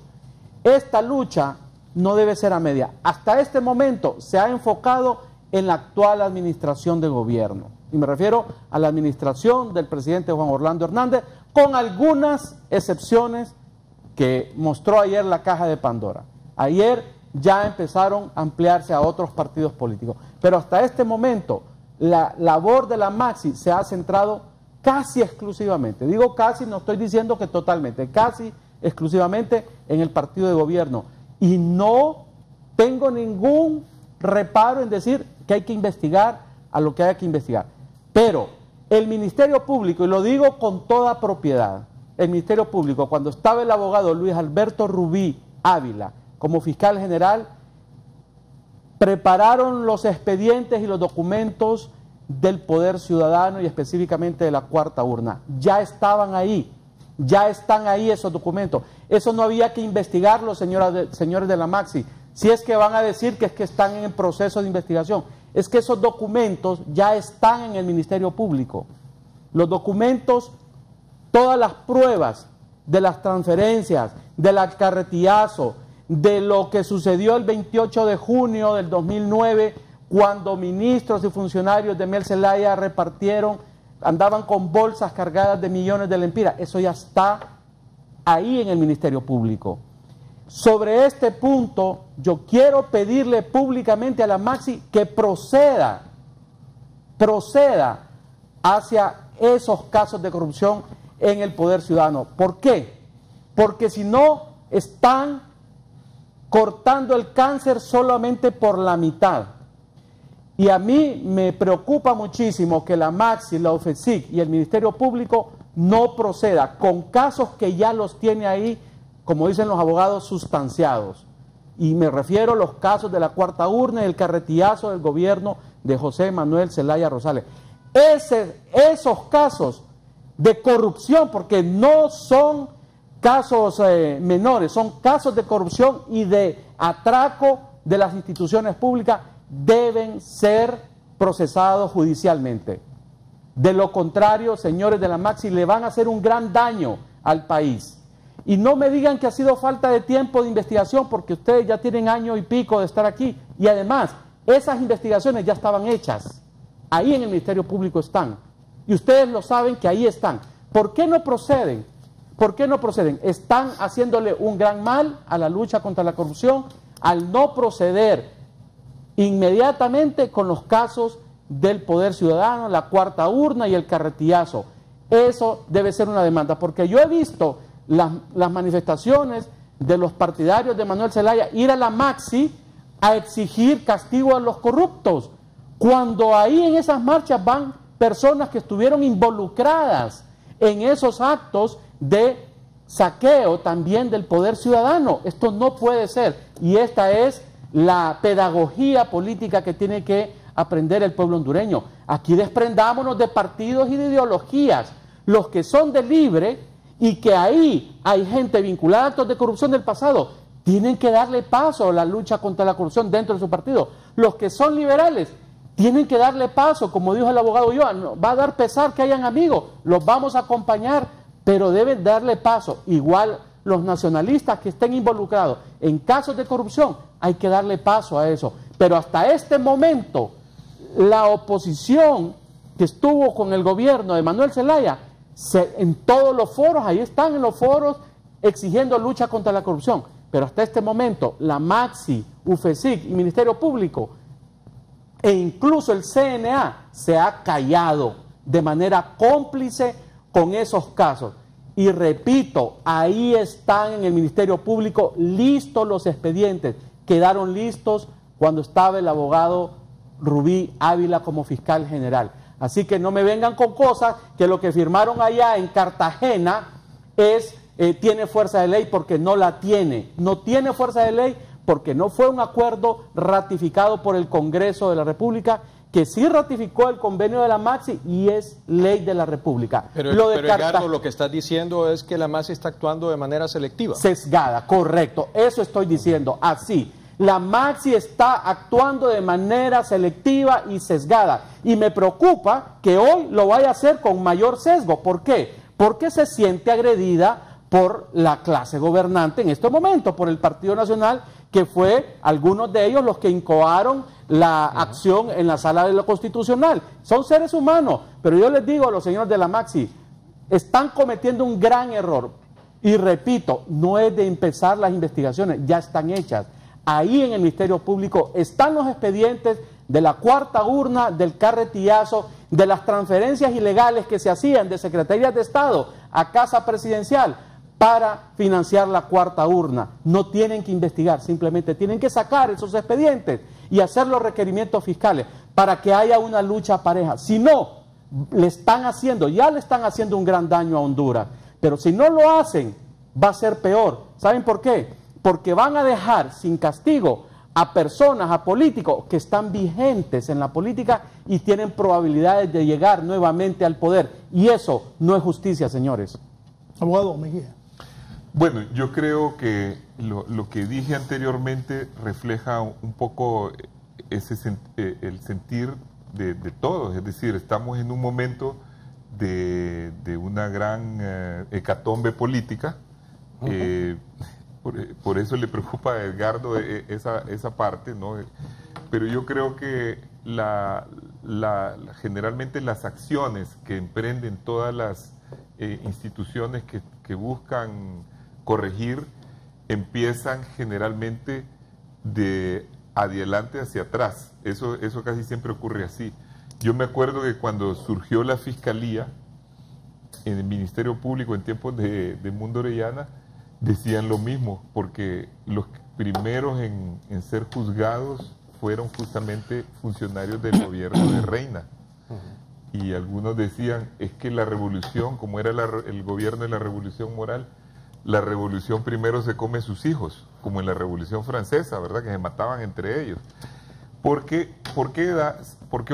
esta lucha no debe ser a media. Hasta este momento se ha enfocado en la actual administración de gobierno. Y me refiero a la administración del presidente Juan Orlando Hernández, con algunas excepciones que mostró ayer la caja de Pandora. Ayer ya empezaron a ampliarse a otros partidos políticos. Pero hasta este momento, la labor de la MAXI se ha centrado casi exclusivamente, digo casi, no estoy diciendo que totalmente, casi exclusivamente en el partido de gobierno. Y no tengo ningún reparo en decir que hay que investigar a lo que haya que investigar. Pero el Ministerio Público, y lo digo con toda propiedad, el Ministerio Público, cuando estaba el abogado Luis Alberto Rubí Ávila como fiscal general, prepararon los expedientes y los documentos del Poder Ciudadano y específicamente de la cuarta urna. Ya estaban ahí, ya están ahí esos documentos. Eso no había que investigarlo, señores de la MAXI. Si es que van a decir que es que están en proceso de investigación. es que esos documentos ya están en el Ministerio Público. Los documentos, todas las pruebas de las transferencias, del carretillazo, de lo que sucedió el 28 de junio del 2009, cuando ministros y funcionarios de Miguel Zelaya repartieron, andaban con bolsas cargadas de millones de lempiras. Eso ya está ahí en el Ministerio Público. Sobre este punto, yo quiero pedirle públicamente a la Maxi que proceda hacia esos casos de corrupción en el Poder Ciudadano. ¿Por qué? Porque si no, están cortando el cáncer solamente por la mitad. Y a mí me preocupa muchísimo que la Maxi, la UFESIC y el Ministerio Público no proceda con casos que ya los tiene ahí, como dicen los abogados, sustanciados. Y me refiero a los casos de la cuarta urna y el carretillazo del gobierno de José Manuel Zelaya Rosales. Esos casos de corrupción, porque no son casos menores, son casos de corrupción y de atraco de las instituciones públicas, deben ser procesados judicialmente. De lo contrario, señores de la Maxi, le van a hacer un gran daño al país. Y no me digan que ha sido falta de tiempo de investigación, porque ustedes ya tienen año y pico de estar aquí. Y además, esas investigaciones ya estaban hechas. Ahí en el Ministerio Público están. Y ustedes lo saben que ahí están. ¿Por qué no proceden? ¿Por qué no proceden? Están haciéndole un gran mal a la lucha contra la corrupción al no proceder inmediatamente con los casos del Poder Ciudadano, la cuarta urna y el carretillazo. Eso debe ser una demanda, porque yo he visto las manifestaciones de los partidarios de Manuel Zelaya ir a la Maxi a exigir castigo a los corruptos, cuando ahí en esas marchas van personas que estuvieron involucradas en esos actos de saqueo también del Poder Ciudadano. Esto no puede ser, y esta es la pedagogía política que tiene que aprender el pueblo hondureño. Aquí desprendámonos de partidos y de ideologías. Los que son de libre y que ahí hay gente vinculada a actos de corrupción del pasado, tienen que darle paso a la lucha contra la corrupción dentro de su partido. Los que son liberales tienen que darle paso, como dijo el abogado Joan, va a dar pesar que hayan amigos, los vamos a acompañar, pero deben darle paso. Igual los nacionalistas que estén involucrados en casos de corrupción, hay que darle paso a eso. Pero hasta este momento, la oposición que estuvo con el gobierno de Manuel Zelaya, en todos los foros, ahí están en los foros exigiendo lucha contra la corrupción. Pero hasta este momento, la Maxi, UFESIC y Ministerio Público, e incluso el CNA, se ha callado de manera cómplice con esos casos. Y repito, ahí están en el Ministerio Público listos los expedientes. Quedaron listos cuando estaba el abogado Rubí Ávila como fiscal general. Así que no me vengan con cosas que lo que firmaron allá en Cartagena tiene fuerza de ley, porque no la tiene. No tiene fuerza de ley porque no fue un acuerdo ratificado por el Congreso de la República, que sí ratificó el convenio de la Maxi y es ley de la República. Pero Edgardo, lo que estás diciendo es que la Maxi está actuando de manera selectiva. Sesgada, correcto, eso estoy diciendo, así. La Maxi está actuando de manera selectiva y sesgada. Y me preocupa que hoy lo vaya a hacer con mayor sesgo. ¿Por qué? Porque se siente agredida por la clase gobernante en este momento, por el Partido Nacional, que fue algunos de ellos los que incoaron la acción en la sala de lo constitucional. Son seres humanos, pero yo les digo a los señores de la Maxi, están cometiendo un gran error. Y repito, no es de empezar las investigaciones, ya están hechas. Ahí en el Ministerio Público están los expedientes de la cuarta urna, del carretillazo, de las transferencias ilegales que se hacían de secretarías de Estado a Casa Presidencial para financiar la cuarta urna. No tienen que investigar, simplemente tienen que sacar esos expedientes y hacer los requerimientos fiscales para que haya una lucha pareja. Si no, ya le están haciendo un gran daño a Honduras. Pero si no lo hacen, va a ser peor. ¿Saben por qué? Porque van a dejar sin castigo a personas, a políticos que están vigentes en la política y tienen probabilidades de llegar nuevamente al poder. Y eso no es justicia, señores. Abogado Mejía. Bueno, yo creo que lo que dije anteriormente refleja un poco el sentir de todos. Es decir, estamos en un momento de una gran hecatombe política. Por eso le preocupa a Edgardo esa parte, ¿no? Pero yo creo que generalmente las acciones que emprenden todas las instituciones que buscan corregir empiezan generalmente de adelante hacia atrás. Eso casi siempre ocurre así. Yo me acuerdo que cuando surgió la Fiscalía en el Ministerio Público en tiempos de Mundo Orellana, decían lo mismo, porque los primeros en ser juzgados fueron justamente funcionarios del gobierno de Reina. Y algunos decían, es que la revolución, como era el gobierno de la revolución moral, la revolución primero se come sus hijos, como en la Revolución Francesa, ¿verdad? Que se mataban entre ellos. ¿Por qué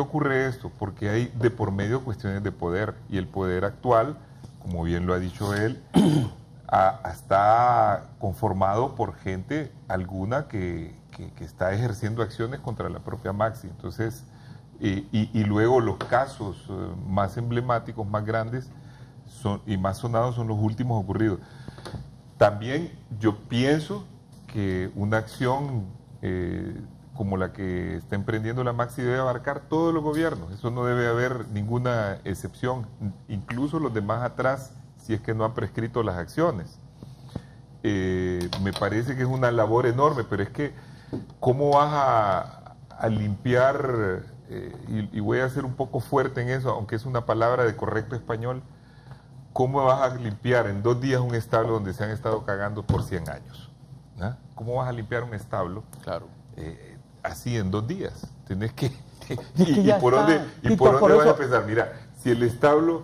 ocurre esto? Porque hay de por medio cuestiones de poder, y el poder actual, como bien lo ha dicho él, está conformado por gente alguna que está ejerciendo acciones contra la propia Maxi. Entonces, y luego los casos más emblemáticos, más grandes y más sonados son los últimos ocurridos. También yo pienso que una acción como la que está emprendiendo la Maxi debe abarcar todos los gobiernos. Eso no debe haber ninguna excepción, incluso los de más atrás, si es que no han prescrito las acciones. Me parece que es una labor enorme, pero es que ¿cómo vas a limpiar, y voy a ser un poco fuerte en eso, aunque es una palabra de correcto español, ¿cómo vas a limpiar en 2 días un establo donde se han estado cagando por 100 años? ¿Ah? ¿Cómo vas a limpiar un establo? Claro. Así en 2 días. Tenés que... ¿Y por dónde vas a empezar? Mira, si el establo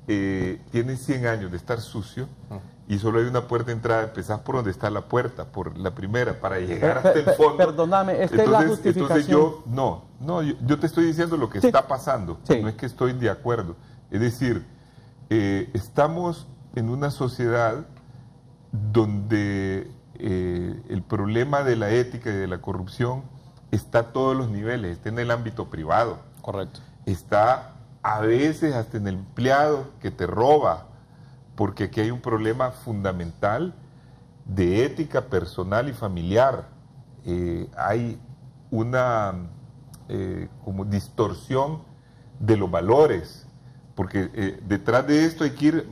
tiene 100 años de estar sucio y solo hay una puerta de entrada, empezás por donde está la puerta, por la primera, para llegar hasta el fondo. Perdóname, esta es la justificación. Entonces yo te estoy diciendo lo que está pasando, no es que estoy de acuerdo. Es decir, estamos en una sociedad donde el problema de la ética y de la corrupción está a todos los niveles, está en el ámbito privado. Correcto. Está a veces hasta en el empleado que te roba, porque aquí hay un problema fundamental de ética personal y familiar. Hay una como distorsión de los valores, porque detrás de esto hay que ir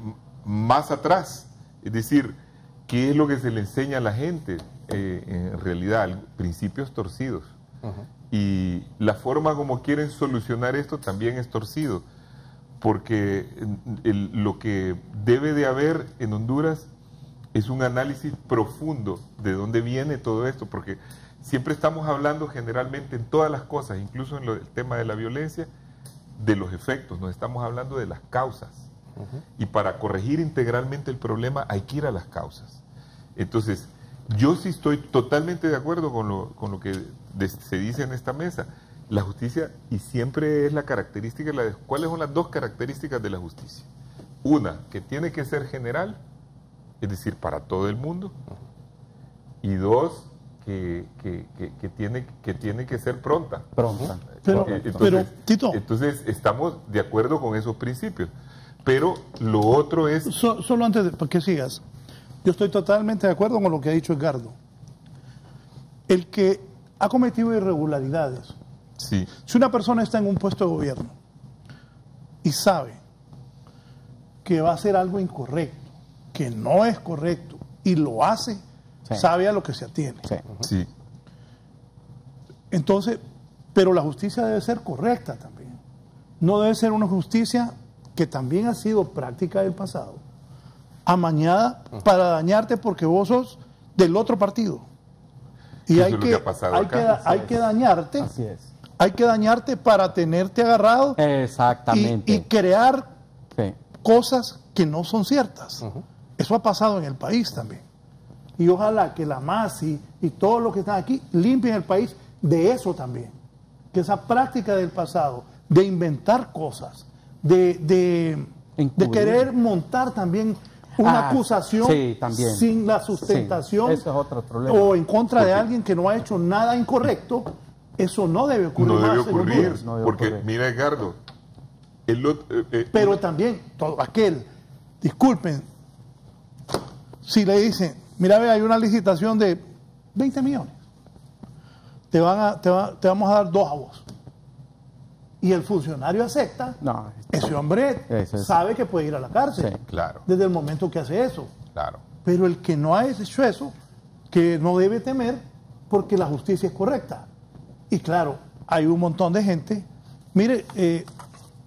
más atrás, es decir, ¿qué es lo que se le enseña a la gente? En realidad, principios torcidos. Y la forma como quieren solucionar esto también es torcido, porque lo que debe de haber en Honduras es un análisis profundo de dónde viene todo esto, porque siempre estamos hablando generalmente en todas las cosas, incluso en el tema de la violencia, de los efectos, nos estamos hablando de las causas. Y para corregir integralmente el problema hay que ir a las causas. Entonces, yo sí estoy totalmente de acuerdo con lo que se dice en esta mesa. La justicia, y siempre es la característica, ¿cuáles son las 2 características de la justicia? Una, que tiene que ser general, es decir, para todo el mundo. Y 2, que tiene que ser pronta. Pero, Tito, entonces, estamos de acuerdo con esos principios. Pero lo otro es... Solo antes de que sigas, yo estoy totalmente de acuerdo con lo que ha dicho Edgardo. El que ha cometido irregularidades, sí. Si una persona está en un puesto de gobierno y sabe que va a hacer algo incorrecto, que no es correcto, y lo hace, sabe a lo que se atiene. Sí. Entonces, pero la justicia debe ser correcta también. No debe ser una justicia que también ha sido práctica del pasado, amañada para dañarte porque vos sos del otro partido. Y hay que dañarte. Así es. Hay que dañarte para tenerte agarrado. Exactamente. Y crear cosas que no son ciertas. Eso ha pasado en el país también. Y ojalá que la MASI y todos los que están aquí limpien el país de eso también. Que esa práctica del pasado, de inventar cosas, de querer montar también una acusación sin la sustentación, ese es otro problema. o en contra de alguien que no ha hecho nada incorrecto, Eso no debe ocurrir. No debe más en ocurrir, Honduras. No debe porque ocurrir. mira, Edgardo, Pero también, todo aquel, disculpen, si le dicen, mira, ve, hay una licitación de 20 millones, te vamos a dar 2 a vos. Y el funcionario acepta, No. ese hombre Ese es- sabe que puede ir a la cárcel. Sí. Claro, Desde el momento que hace eso. claro. Pero el que no ha hecho eso, que no debe temer porque la justicia es correcta. Y claro, hay un montón de gente. Mire,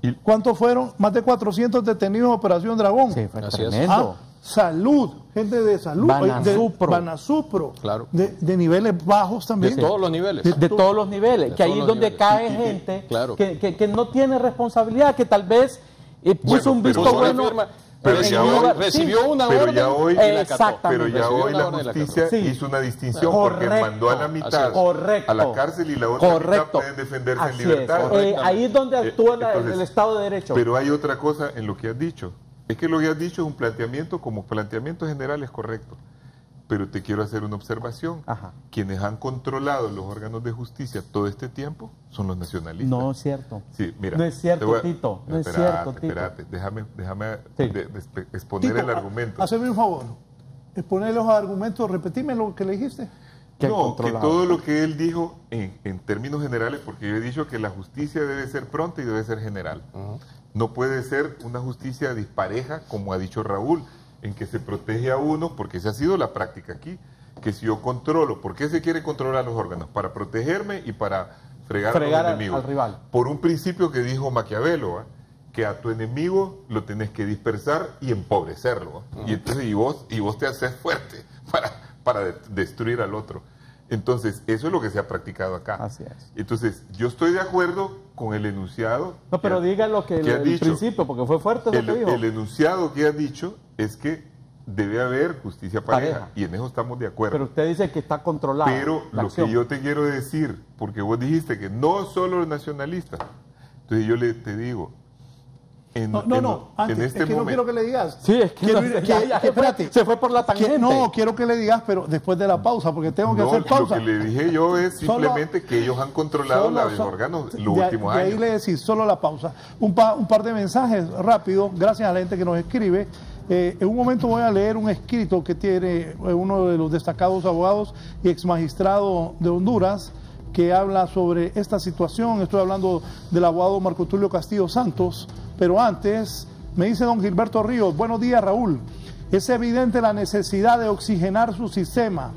Y- ¿cuántos fueron? Más de 400 detenidos en Operación Dragón. Sí, fue Así es. tremendo. Salud, gente de salud. Banasupro. De Banasupro. Claro. De niveles bajos De también. todos los niveles. De todos los niveles, De que ahí todos es los donde niveles. cae Y- gente claro. que no tiene responsabilidad, que tal vez puso Bueno, un pero visto Puso una bueno. firma, pero recibió, ya hoy- recibió una pero orden ya hoy- y la acató. Exactamente. Pero ya Recibió hoy la la orden y la acató. justicia Sí. hizo una distinción Correcto. porque mandó a la mitad Así es. Correcto. a la cárcel y la otra mitad Correcto. puede defenderse Así en libertad. es. Ahí es donde actúa Entonces, el Estado de Derecho. Pero hay otra cosa en lo que has dicho. Es que lo que has dicho es un planteamiento, como planteamiento general es correcto. Pero te quiero hacer una observación. Ajá. Quienes han controlado los órganos de justicia todo este tiempo son los nacionalistas. No es cierto. Sí, mira, No es cierto, te voy a- Tito. No es Espérate, cierto, Tito. Espérate, déjame Sí. exponer Tito, el argumento. Haceme un favor. Exponer los argumentos, repetime lo que le dijiste. Que han No, que controlado. todo lo que él dijo en términos generales, porque yo he dicho que la justicia debe ser pronta y debe ser general. No puede ser una justicia dispareja, como ha dicho Raúl, en que se protege a uno, porque esa ha sido la práctica aquí, que si yo controlo, ¿por qué se quiere controlar los órganos? Para protegerme y para fregar a los Fregar enemigos. al rival. Por un principio que dijo Maquiavelo, ¿va? Que a tu enemigo lo tenés que dispersar y empobrecerlo, ¿va? Y entonces y vos te haces fuerte para destruir al otro. Entonces, eso es lo que se ha practicado acá. Así es. Entonces, yo estoy de acuerdo con el enunciado. No, pero diga lo que ha el dicho. principio, porque fue fuerte lo que dijo. El enunciado que ha dicho es que debe haber justicia pareja, Pareja. y en eso estamos de acuerdo. Pero usted dice que está controlado. Pero la lo acción. que yo te quiero decir, porque vos dijiste que no solo los nacionalistas, entonces yo te digo, Antes, en este es que no quiero que le digas. Sí, es que, Quiero no ir- sé, que- ya que- espérate. se fue por la tangente. No, quiero que le digas, pero después de la pausa, porque tengo que No, hacer pausa. lo que le dije yo es Solo- simplemente que ellos han controlado los órganos los últimos de ahí años. le decís, solo la pausa. Un par de mensajes rápidos, gracias a la gente que nos escribe. En un momento voy a leer un escrito que tiene uno de los destacados abogados y ex magistrado de Honduras, que habla sobre esta situación. Estoy hablando del abogado Marco Tulio Castillo Santos, pero antes me dice don Gilberto Ríos: buenos días, Raúl. Es evidente la necesidad de oxigenar su sistema.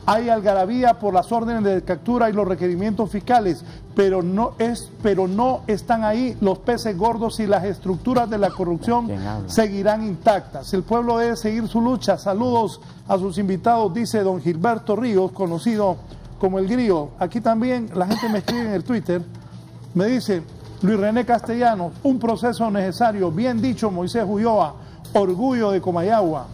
Hay algarabía por las órdenes de captura y los requerimientos fiscales, pero no están ahí los peces gordos y las estructuras de la corrupción ¿Quién habla? seguirán intactas. El pueblo debe seguir su lucha. Saludos a sus invitados, dice don Gilberto Ríos, conocido como el Grillo. Aquí también la gente me escribe en el Twitter, me dice Luis René Castellanos: un proceso necesario, bien dicho Moisés Ulloa, orgullo de Comayagua.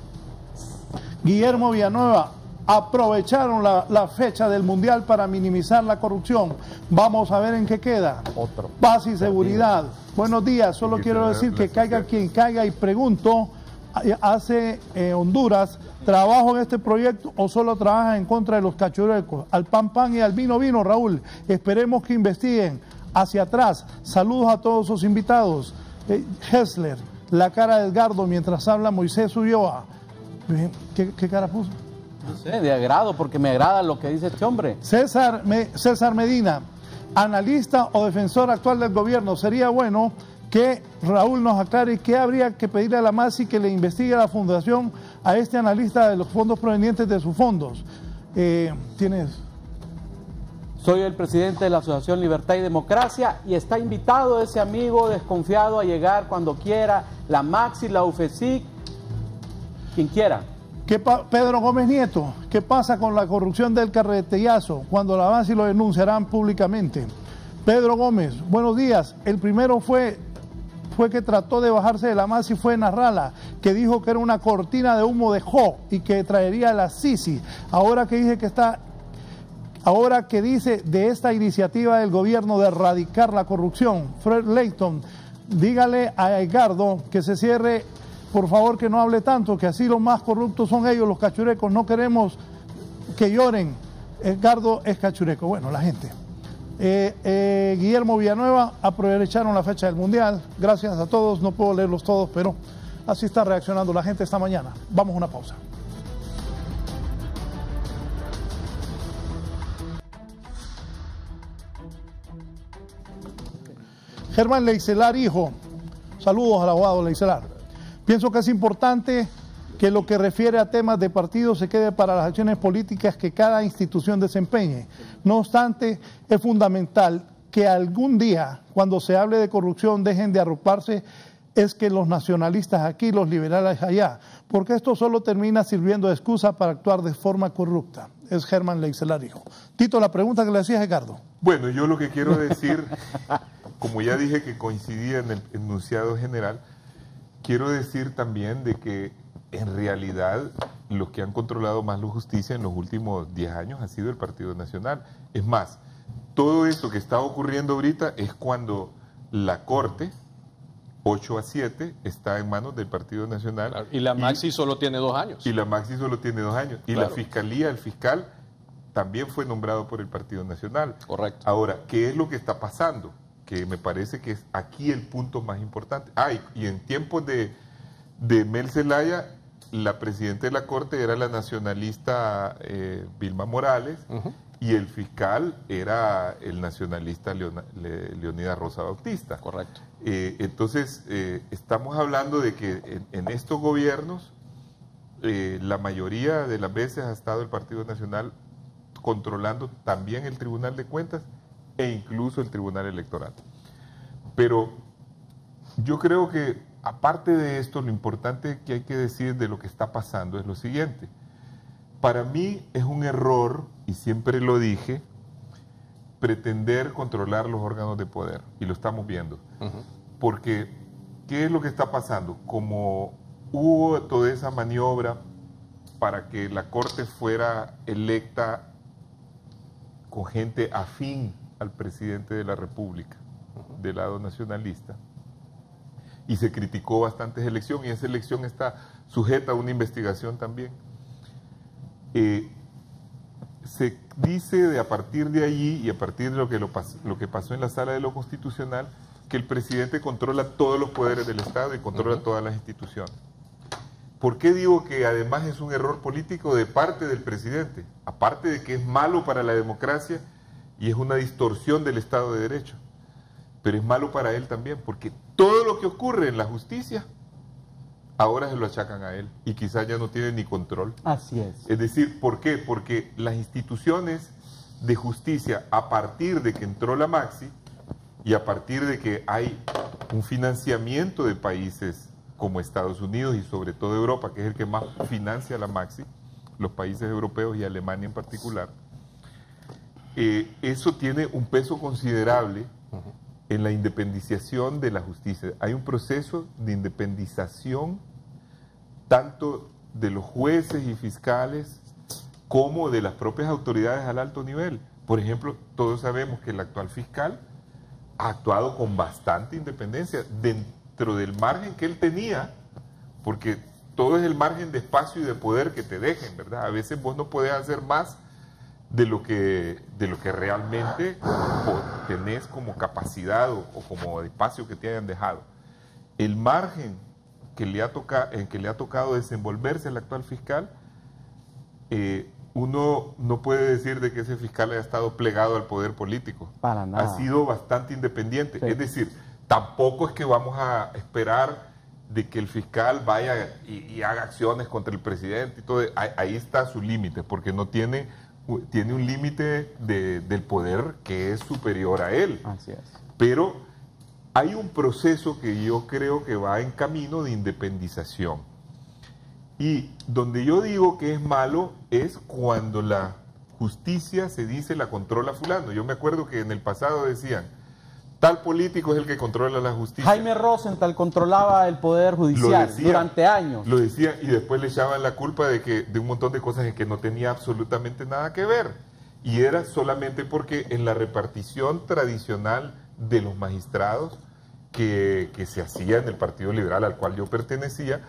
Guillermo Villanueva: aprovecharon la fecha del Mundial para minimizar la corrupción. Vamos a ver en qué queda. Otro. Paz y seguridad. Buenos días, solo Y que quiero sea decir que la caiga sociedad. quien caiga, y pregunto, ¿hace Honduras trabajo en este proyecto o solo trabaja en contra de los cachurecos? Al pan pan y al vino vino, Raúl. Esperemos que investiguen hacia atrás. Saludos a todos sus invitados. Hessler, la cara de Edgardo mientras habla Moisés Ulloa. ¿Qué cara puso? No sé, de agrado, porque me agrada lo que dice este hombre. César Medina, analista o defensor actual del gobierno. Sería bueno que Raúl nos aclare qué habría que pedirle a la MASI que le investigue a la fundación a este analista de los fondos provenientes de sus fondos. ¿Tienes? Soy el presidente de la Asociación Libertad y Democracia y está invitado ese amigo desconfiado a llegar cuando quiera, la Maxi, la UFESIC, quien quiera. Pedro Gómez Nieto, ¿qué pasa con la corrupción del carretellazo? Cuando la MASI lo denunciarán públicamente. Pedro Gómez, buenos días. El primero fue que trató de bajarse de la MASI fue Narrala, que dijo que era una cortina de humo de Jo y que traería la Sisi. Ahora que dice de esta iniciativa del gobierno de erradicar la corrupción, Fred Leighton, dígale a Edgardo que se cierre, por favor, que no hable tanto, que así los más corruptos son ellos, los cachurecos. No queremos que lloren. Edgardo es cachureco. Bueno, la gente. Guillermo Villanueva, aprovecharon la fecha del Mundial. Gracias a todos, no puedo leerlos todos, pero así está reaccionando la gente esta mañana. Vamos a una pausa. Germán Leicelar, hijo. Saludos al abogado Leicelar. Pienso que es importante que lo que refiere a temas de partido se quede para las acciones políticas que cada institución desempeñe. No obstante, es fundamental que algún día, cuando se hable de corrupción, dejen de arroparse es que los nacionalistas aquí, los liberales allá, porque esto solo termina sirviendo de excusa para actuar de forma corrupta. Es Germán Leicelar, hijo. Tito, la pregunta que le hacía Ricardo. Bueno, yo lo que quiero decir, como ya dije que coincidía en el enunciado general, quiero decir también de que en realidad los que han controlado más la justicia en los últimos 10 años ha sido el Partido Nacional. Es más, todo esto que está ocurriendo ahorita es cuando la Corte, 8-7, está en manos del Partido Nacional. Claro, y la Maxi solo tiene 2 años. Y la Maxi solo tiene 2 años. Y claro, la Fiscalía, el fiscal, también fue nombrado por el Partido Nacional. Correcto. Ahora, ¿qué es lo que está pasando? Que me parece que es aquí el punto más importante. Y en tiempos de Mel Zelaya, la presidenta de la Corte era la nacionalista Vilma Morales, y el fiscal era el nacionalista Leonidas Rosa Bautista. Correcto. Entonces, estamos hablando de que en estos gobiernos, la mayoría de las veces ha estado el Partido Nacional controlando también el Tribunal de Cuentas e incluso el Tribunal Electoral. Pero yo creo que, aparte de esto, lo importante que hay que decir de lo que está pasando es lo siguiente. Para mí es un error, y siempre lo dije, pretender controlar los órganos de poder, y lo estamos viendo. Porque, ¿qué es lo que está pasando? Como hubo toda esa maniobra para que la Corte fuera electa con gente afín al presidente de la República, del lado nacionalista, y se criticó bastante esa elección, y esa elección está sujeta a una investigación también. Se dice a partir de allí y a partir de lo que pasó en la Sala de lo Constitucional, que el presidente controla todos los poderes del Estado y controla todas las instituciones. ¿Por qué digo que además es un error político de parte del presidente? Aparte de que es malo para la democracia y es una distorsión del Estado de Derecho, pero es malo para él también, porque todo lo que ocurre en la justicia ahora se lo achacan a él y quizás ya no tiene ni control. Así es. Es decir, ¿por qué? Porque las instituciones de justicia, a partir de que entró la Maxi y a partir de que hay un financiamiento de países como Estados Unidos y sobre todo Europa, que es el que más financia la Maxi, los países europeos y Alemania en particular, eso tiene un peso considerable en la independización de la justicia. Hay un proceso de independización tanto de los jueces y fiscales como de las propias autoridades al alto nivel. Por ejemplo, todos sabemos que el actual fiscal ha actuado con bastante independencia dentro del margen que él tenía, porque todo es el margen de espacio y de poder que te dejen, ¿verdad? A veces vos no podés hacer más de lo que realmente tenés como capacidad o como espacio que te hayan dejado. El margen que le ha tocado desenvolverse al actual fiscal, uno no puede decir de que ese fiscal haya estado plegado al poder político. Para nada. Ha sido bastante independiente. Sí. Es decir, tampoco es que vamos a esperar de que el fiscal vaya y haga acciones contra el presidente y todo. Ahí está su límite, porque no tiene un límite del poder que es superior a él. Así es. Pero hay un proceso que yo creo que va en camino de independización. Y donde yo digo que es malo es cuando la justicia se dice la controla fulano. Yo me acuerdo que en el pasado decían, tal político es el que controla la justicia. Jaime Rosenthal controlaba el poder judicial durante años. Lo decía, y después le echaban la culpa de un montón de cosas en que no tenía absolutamente nada que ver. Y era solamente porque en la repartición tradicional de los magistrados que se hacía en el Partido Liberal al cual yo pertenecía,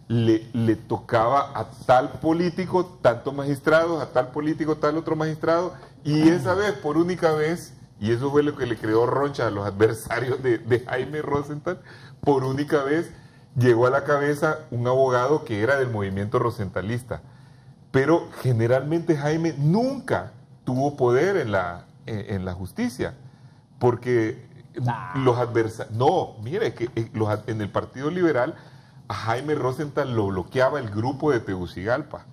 le tocaba a tal político tantos magistrados, a tal político tal otro magistrado, y esa vez, por única vez, y eso fue lo que le creó roncha a los adversarios de Jaime Rosenthal. Por única vez llegó a la cabeza un abogado que era del movimiento rosenthalista, pero generalmente Jaime nunca tuvo poder en la justicia, porque los adversarios... No, mire, que en el Partido Liberal a Jaime Rosenthal lo bloqueaba el grupo de Tegucigalpa,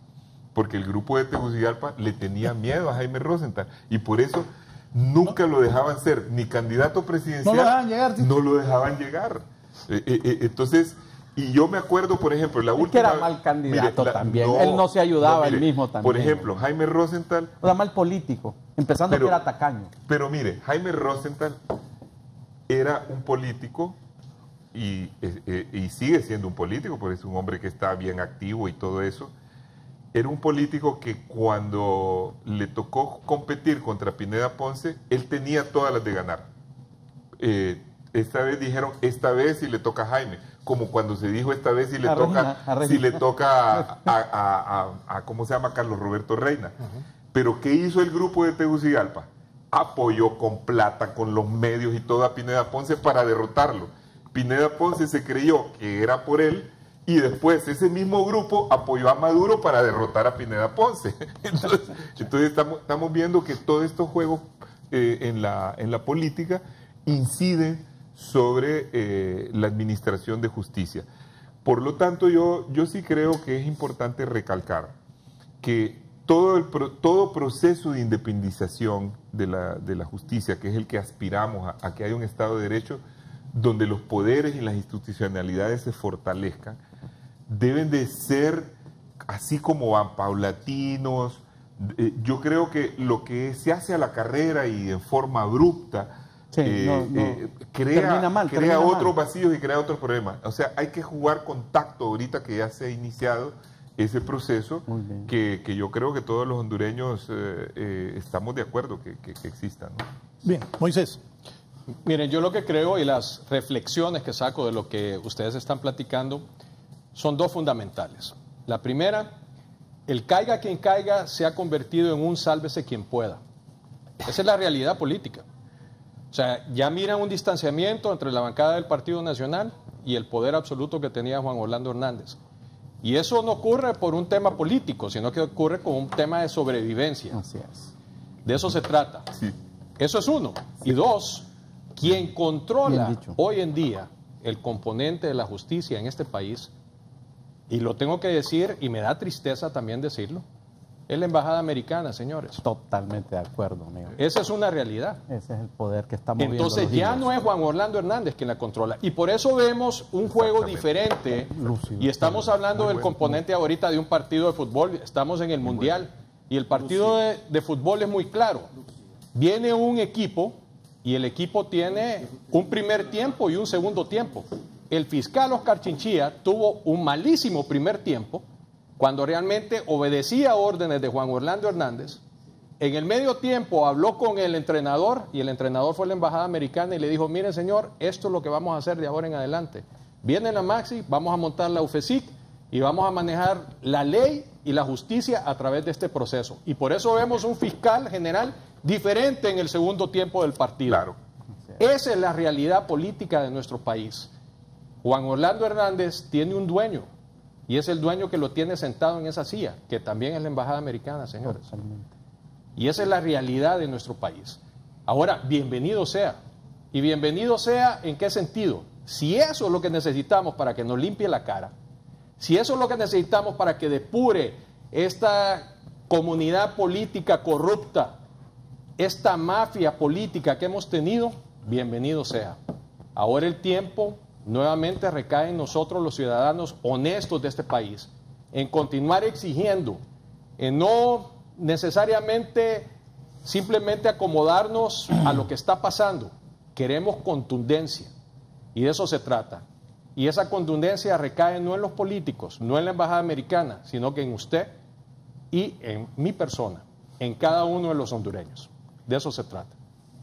porque el grupo de Tegucigalpa le tenía miedo a Jaime Rosenthal, y por eso nunca lo dejaban ser ni candidato presidencial, no lo dejaban llegar, ¿sí? No lo dejaban llegar. Entonces, y yo me acuerdo, por ejemplo, la última... que era mal candidato también, él no se ayudaba él mismo también. Por ejemplo, Jaime Rosenthal... Era mal político, empezando que era tacaño. Pero mire, Jaime Rosenthal era un político y sigue siendo un político, porque es un hombre que está bien activo y todo eso. Era un político que cuando le tocó competir contra Pineda Ponce, él tenía todas las de ganar. Esta vez dijeron, esta vez sí le toca a Jaime, como cuando se dijo esta vez sí le toca a ¿cómo se llama? Carlos Roberto Reina. Pero ¿qué hizo el grupo de Tegucigalpa? Apoyó con plata, con los medios y todo a Pineda Ponce para derrotarlo. Pineda Ponce se creyó que era por él, y después ese mismo grupo apoyó a Maduro para derrotar a Pineda Ponce. Entonces estamos viendo que todos estos juegos en la política inciden sobre la administración de justicia. Por lo tanto, yo sí creo que es importante recalcar que todo proceso de independización de la justicia, que es el que aspiramos a que haya un Estado de Derecho, donde los poderes y las institucionalidades se fortalezcan, deben de ser así como van, paulatinos. Yo creo que lo que se hace a la carrera y en forma abrupta crea otros vacíos y crea otros problemas. O sea, hay que jugar con tacto ahorita que ya se ha iniciado ese proceso, que yo creo que todos los hondureños estamos de acuerdo que exista, ¿no? Bien, Moisés. Miren, yo lo que creo y las reflexiones que saco de lo que ustedes están platicando son dos fundamentales. La primera, el caiga quien caiga se ha convertido en un sálvese quien pueda. Esa es la realidad política. O sea, ya miran un distanciamiento entre la bancada del Partido Nacional y el poder absoluto que tenía Juan Orlando Hernández. Y eso no ocurre por un tema político, sino que ocurre con un tema de sobrevivencia. Así es. De eso se trata. Sí. Eso es uno. Y dos, quien controla hoy en día el componente de la justicia en este país, y lo tengo que decir, y me da tristeza también decirlo, es la embajada americana, señores. Totalmente de acuerdo, amigo. Esa es una realidad. Ese es el poder que estamos viendo. Entonces ya no es Juan Orlando Hernández quien la controla. Y por eso vemos un juego diferente. Y estamos hablando del componente ahorita de un partido de fútbol. Estamos en el Mundial. Y el partido de fútbol es muy claro. Viene un equipo y el equipo tiene un primer tiempo y un segundo tiempo. El fiscal Oscar Chinchilla tuvo un malísimo primer tiempo cuando realmente obedecía órdenes de Juan Orlando Hernández. En el medio tiempo habló con el entrenador y el entrenador fue a la embajada americana y le dijo, miren señor, esto es lo que vamos a hacer de ahora en adelante. Viene la Maxi, vamos a montar la UFESIC y vamos a manejar la ley y la justicia a través de este proceso. Y por eso vemos un fiscal general diferente en el segundo tiempo del partido. Claro. Esa es la realidad política de nuestro país. Juan Orlando Hernández tiene un dueño. Y es el dueño que lo tiene sentado en esa silla, que también es la embajada americana, señores. Y esa es la realidad de nuestro país. Ahora, bienvenido sea. Y bienvenido sea, ¿en qué sentido? Si eso es lo que necesitamos para que nos limpie la cara, si eso es lo que necesitamos para que depure esta comunidad política corrupta, esta mafia política que hemos tenido, bienvenido sea. Ahora el tiempo nuevamente recae en nosotros los ciudadanos honestos de este país, en continuar exigiendo, en no necesariamente simplemente acomodarnos a lo que está pasando. Queremos contundencia y de eso se trata. Y esa contundencia recae no en los políticos, no en la embajada americana, sino que en usted y en mi persona, en cada uno de los hondureños. De eso se trata.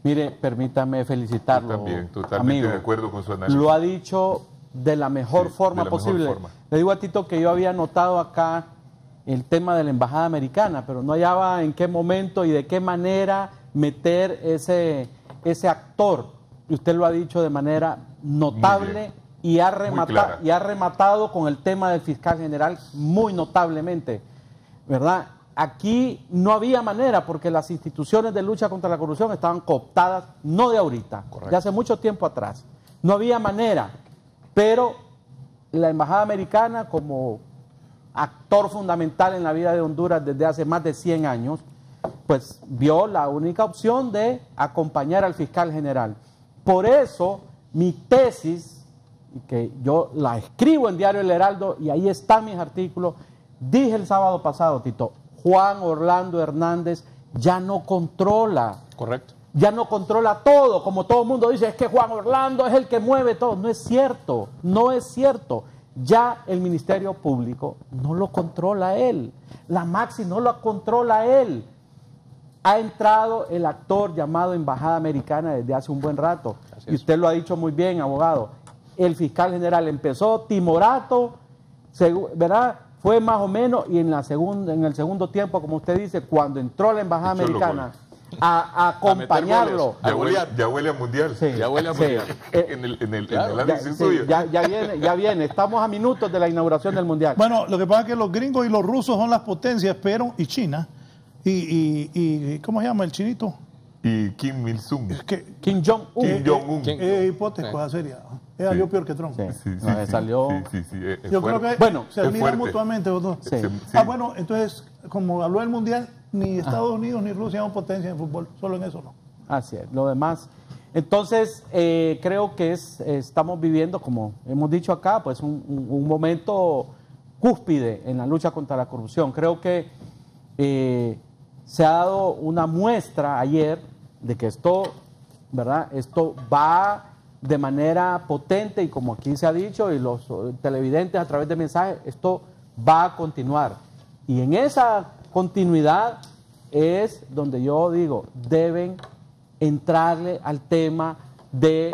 Mire, permítame felicitarlo. Yo también, totalmente amigo. De acuerdo con su análisis. Lo ha dicho de la mejor forma posible. Mejor forma. Le digo a Tito que yo había notado acá el tema de la embajada americana, pero no hallaba en qué momento y de qué manera meter ese ese actor, y usted lo ha dicho de manera notable y ha rematado con el tema del fiscal general muy notablemente, ¿verdad? Aquí no había manera porque las instituciones de lucha contra la corrupción estaban cooptadas, no de ahorita, de hace mucho tiempo atrás. No había manera, pero la Embajada Americana, como actor fundamental en la vida de Honduras desde hace más de 100 años, pues vio la única opción de acompañar al fiscal general. Por eso mi tesis, que yo la escribo en Diario El Heraldo y ahí están mis artículos, dije el sábado pasado, Tito, Juan Orlando Hernández ya no controla. Correcto. Ya no controla todo, como todo el mundo dice, es que Juan Orlando es el que mueve todo. No es cierto, no es cierto. Ya el Ministerio Público no lo controla él. La Maxi no lo controla él. Ha entrado el actor llamado Embajada Americana desde hace un buen rato. Y usted lo ha dicho muy bien, abogado. El fiscal general empezó timorato, ¿verdad? Fue más o menos, y en el segundo tiempo, como usted dice, cuando entró la Embajada Americana a acompañarlo. Ya huele a mundial. Sí, ya huele a mundial. En el análisis suyo. Ya viene. Estamos a minutos de la inauguración del mundial. Bueno, lo que pasa es que los gringos y los rusos son las potencias, pero y China. Y ¿cómo se llama el chinito? Y Kim Il-sung. Kim Jong-un. Kim Jong-un. Hipotético, esa sería. Salió peor que Trump. Salió. Yo creo que se admiran mutuamente los dos. Bueno, entonces, como habló del mundial, ni Estados Unidos ni Rusia son potencia en fútbol, solo en eso no. Así es, lo demás. Entonces, creo que estamos viviendo, como hemos dicho acá, pues un momento cúspide en la lucha contra la corrupción. Creo que se ha dado una muestra ayer de que esto, ¿verdad? Esto va de manera potente y como aquí se ha dicho y los televidentes a través de mensajes, esto va a continuar. Y en esa continuidad es donde yo digo, deben entrarle al tema del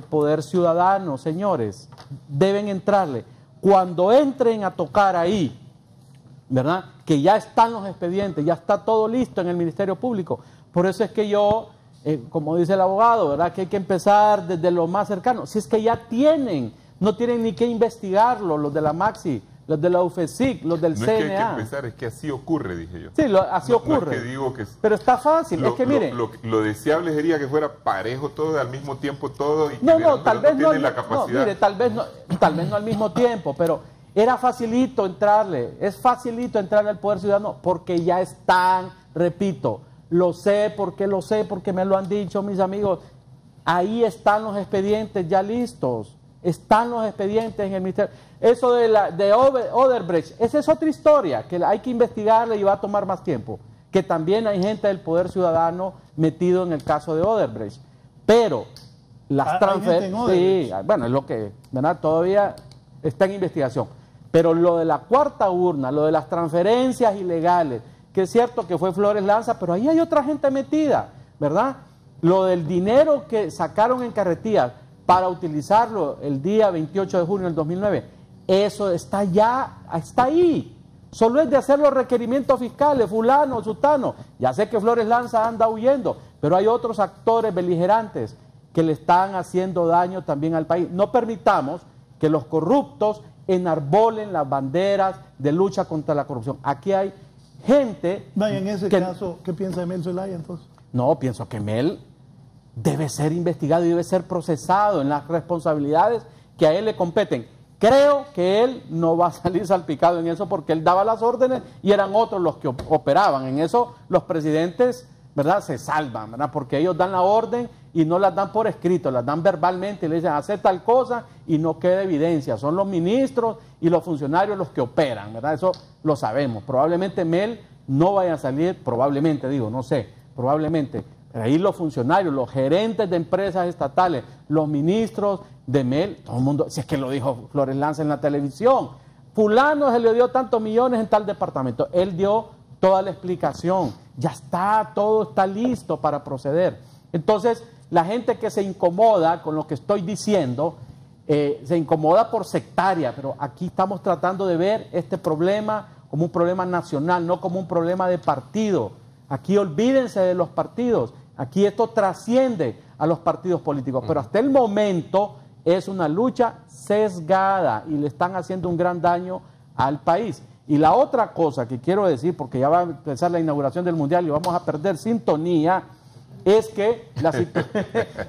poder ciudadano, señores, deben entrarle. Cuando entren a tocar ahí, ¿verdad? Que ya están los expedientes, ya está todo listo en el Ministerio Público. Por eso es que yo, como dice el abogado, ¿verdad? Que hay que empezar desde lo más cercano. Si es que ya no tienen ni que investigarlo, los de la Maxi, los de la UFESIC, los del CNA. No es que hay que empezar, es que así ocurre, dije yo. Sí, así ocurre. No es que digo que pero está fácil, es que mire. Lo deseable sería que fuera parejo todo, al mismo tiempo todo. Y tal vez no. La capacidad. Mire, tal vez no al mismo tiempo, pero era facilito entrarle, es facilito entrarle al Poder Ciudadano porque ya están, repito, lo sé porque me lo han dicho mis amigos, ahí están los expedientes ya listos, están los expedientes en el Ministerio. Eso de Odebrecht, esa es otra historia que hay que investigarle y va a tomar más tiempo, que también hay gente del Poder Ciudadano metido en el caso de Odebrecht, pero las transferencias, sí, bueno, es lo que, ¿verdad? Todavía está en investigación. Pero lo de la cuarta urna, lo de las transferencias ilegales, que es cierto que fue Flores Lanza, pero ahí hay otra gente metida, ¿verdad? Lo del dinero que sacaron en carretillas para utilizarlo el día 28 de junio del 2009, eso está ahí. Solo es de hacer los requerimientos fiscales, fulano, sutano. Ya sé que Flores Lanza anda huyendo, pero hay otros actores beligerantes que le están haciendo daño también al país. No permitamos que los corruptos enarbolen las banderas de lucha contra la corrupción. Aquí hay gente... En ese caso, ¿qué piensa de Mel Zelaya entonces? No, pienso que Mel debe ser investigado y debe ser procesado en las responsabilidades que a él le competen. Creo que él no va a salir salpicado en eso porque él daba las órdenes y eran otros los que operaban. En eso los presidentes, ¿verdad?, se salvan, ¿verdad?, porque ellos dan la orden y no las dan por escrito, las dan verbalmente y le dicen hacer tal cosa y no queda evidencia. Son los ministros y los funcionarios los que operan, ¿verdad? Eso lo sabemos. Probablemente Mel no vaya a salir, probablemente, digo, no sé, probablemente. Pero ahí los funcionarios, los gerentes de empresas estatales, los ministros de Mel, todo el mundo, si es que lo dijo Flores Lanza en la televisión, fulano se le dio tantos millones en tal departamento. Él dio toda la explicación, ya está, todo está listo para proceder. Entonces, la gente que se incomoda con lo que estoy diciendo, se incomoda por sectaria, pero aquí estamos tratando de ver este problema como un problema nacional, no como un problema de partido. Aquí olvídense de los partidos, aquí esto trasciende a los partidos políticos. Pero hasta el momento es una lucha sesgada y le están haciendo un gran daño al país. Y la otra cosa que quiero decir, porque ya va a empezar la inauguración del Mundial y vamos a perder sintonía, es que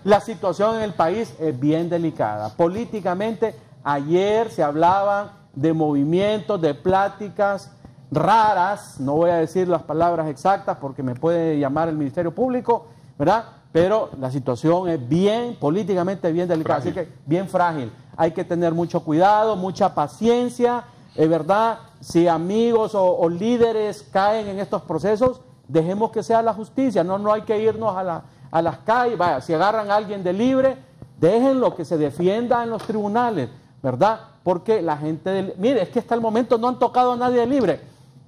la situación en el país es bien delicada. Políticamente, ayer se hablaban de movimientos, de pláticas raras, no voy a decir las palabras exactas porque me puede llamar el Ministerio Público, ¿verdad? Pero la situación es bien, políticamente bien delicada, así que bien frágil. Hay que tener mucho cuidado, mucha paciencia, ¿verdad? Si amigos o líderes caen en estos procesos, dejemos que sea la justicia, no hay que irnos a las calles. Vaya, si agarran a alguien de libre, déjenlo que se defienda en los tribunales, ¿verdad? Porque la gente, mire, es que hasta el momento no han tocado a nadie de libre,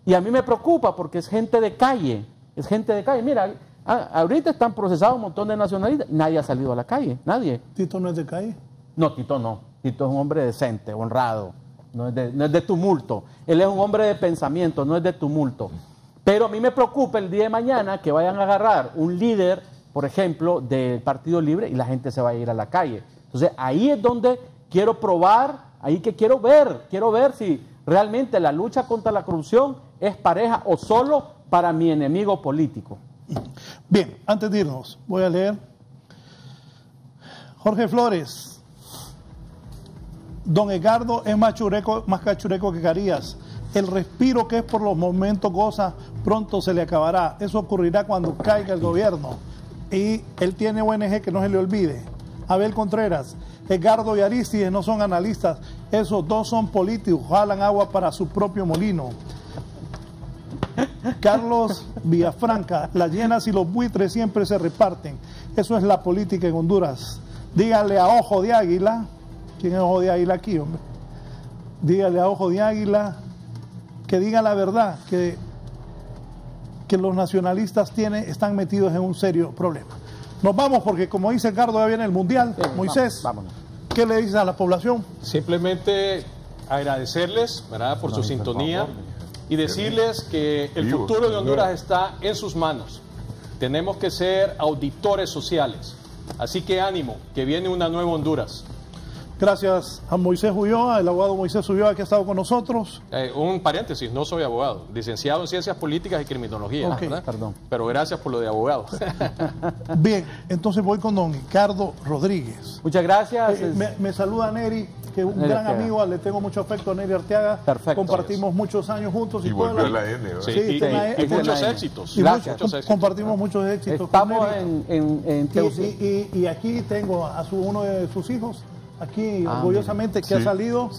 y a mí me preocupa porque es gente de calle, mira, ahorita están procesados un montón de nacionalistas, nadie ha salido a la calle, nadie. ¿Tito no es de calle? No, Tito no, Tito es un hombre decente, honrado, no es de tumulto, él es un hombre de pensamiento, no es de tumulto. Pero a mí me preocupa el día de mañana que vayan a agarrar un líder, por ejemplo, del Partido Libre y la gente se va a ir a la calle. Entonces ahí es donde quiero probar, ahí que quiero ver si realmente la lucha contra la corrupción es pareja o solo para mi enemigo político. Bien, antes de irnos, voy a leer. Jorge Flores. Don Edgardo es más cachureco que Carías. El respiro que es por los momentos goza, pronto se le acabará. Eso ocurrirá cuando caiga el gobierno. Y él tiene ONG, que no se le olvide. Abel Contreras, Edgardo y Aristides no son analistas, esos dos son políticos, jalan agua para su propio molino. Carlos Villafranca, las llenas y los buitres siempre se reparten. Eso es la política en Honduras. Dígale a Ojo de Águila, ¿quién es Ojo de Águila aquí, hombre? Dígale a Ojo de Águila que diga la verdad, que los nacionalistas están metidos en un serio problema. Nos vamos porque, como dice Edgardo, ya viene el Mundial. Sí, Moisés, vámonos. ¿Qué le dices a la población? Simplemente agradecerles, ¿verdad?, por su sintonía y decirles que el futuro de Honduras está en sus manos. Tenemos que ser auditores sociales. Así que ánimo, que viene una nueva Honduras. Gracias a Moisés Ulloa, el abogado Moisés Ulloa, que ha estado con nosotros. Un paréntesis, no soy abogado, licenciado en Ciencias Políticas y Criminología, ¿verdad? Perdón. Pero gracias por lo de abogado. Bien, entonces voy con don Ricardo Rodríguez. Muchas gracias. Me saluda Neri, que es un Neri gran Arteaga. Amigo, le tengo mucho afecto a Neri Arteaga. Perfecto. Compartimos muchos años juntos. Y volvió a la N, ¿verdad? Sí, y muchos éxitos. Muchos éxitos. Compartimos muchos éxitos. Estamos en y aquí tengo a uno de sus hijos, aquí orgullosamente, que ha salido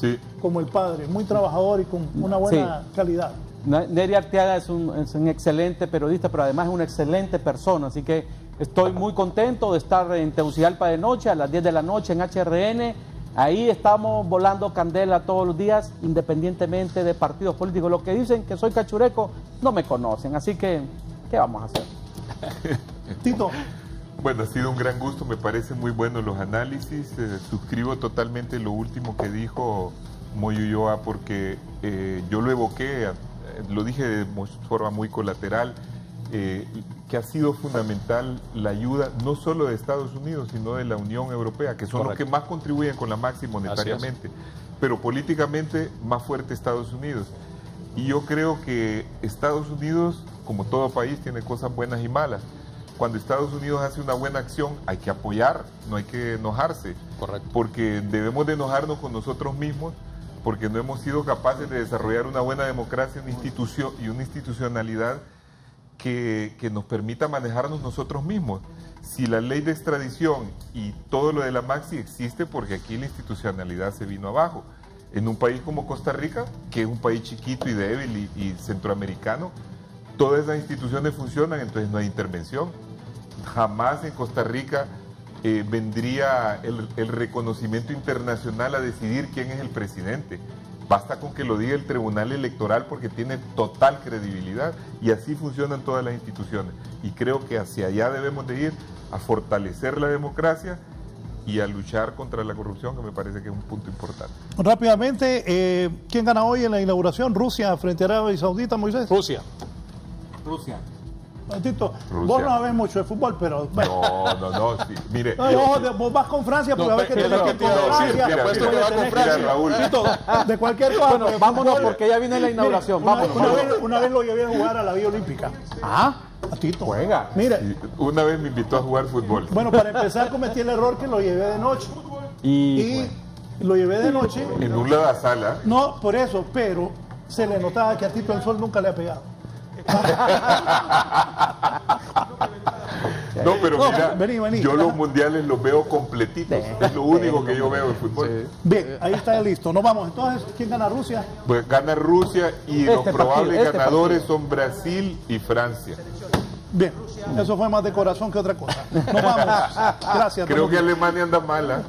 como el padre, muy trabajador y con una buena calidad. Neri Arteaga es un excelente periodista, pero además es una excelente persona, así que estoy muy contento de estar en Tegucigalpa de noche, a las 10 de la noche en HRN. Ahí estamos volando candela todos los días, independientemente de partidos políticos. Los que dicen que soy cachureco no me conocen, así que, ¿qué vamos a hacer? Tito. Bueno, ha sido un gran gusto, me parecen muy buenos los análisis. Suscribo totalmente lo último que dijo Moy Ulloa, porque yo lo evoqué, lo dije de forma muy colateral, que ha sido fundamental la ayuda no solo de Estados Unidos, sino de la Unión Europea, que son los que más contribuyen con la Maxi monetariamente, pero políticamente más fuerte Estados Unidos. Y yo creo que Estados Unidos, como todo país, tiene cosas buenas y malas. Cuando Estados Unidos hace una buena acción, hay que apoyar, no hay que enojarse. Correcto. Porque debemos de enojarnos con nosotros mismos, porque no hemos sido capaces de desarrollar una buena democracia, una institución y una institucionalidad que nos permita manejarnos nosotros mismos. Si la ley de extradición y todo lo de la Maxi existe, porque aquí la institucionalidad se vino abajo. En un país como Costa Rica, que es un país chiquito y débil y centroamericano, todas esas instituciones funcionan, entonces no hay intervención. Jamás en Costa Rica vendría el reconocimiento internacional a decidir quién es el presidente. Basta con que lo diga el Tribunal Electoral, porque tiene total credibilidad, y así funcionan todas las instituciones. Y creo que hacia allá debemos de ir, a fortalecer la democracia y a luchar contra la corrupción, que me parece que es un punto importante. Rápidamente, ¿quién gana hoy en la inauguración? ¿Rusia frente a Arabia Saudita, Moisés? Rusia. Tito, Rusia. vos no sabés mucho de fútbol, pero bueno. No, sí. Mire, Vos vas con Francia, porque a ver que te pero con Francia. te apuesto que va con Mira, Raúl. Tito, de cualquier cosa. Bueno, vámonos porque ya viene la inauguración. Vámonos. Una vez lo llevé a jugar a la Vía Olímpica. Ah, A Tito. juega. Mire, Una vez me invitó a jugar fútbol. bueno, para empezar cometí el error que lo llevé de noche. Y lo llevé de noche. En un ladasala. No, por eso, pero se le notaba que a Tito el sol nunca le ha pegado. No, pero No, mira, vení. yo los mundiales los veo completitos. Es lo único que yo veo en fútbol. Bien, ahí está listo. Nos vamos. Entonces, ¿quién gana Rusia? Pues gana Rusia y los probables partido. ganadores son Brasil y Francia. Bien, eso fue más de corazón que otra cosa. Nos vamos. Gracias. Creo que Alemania anda mala.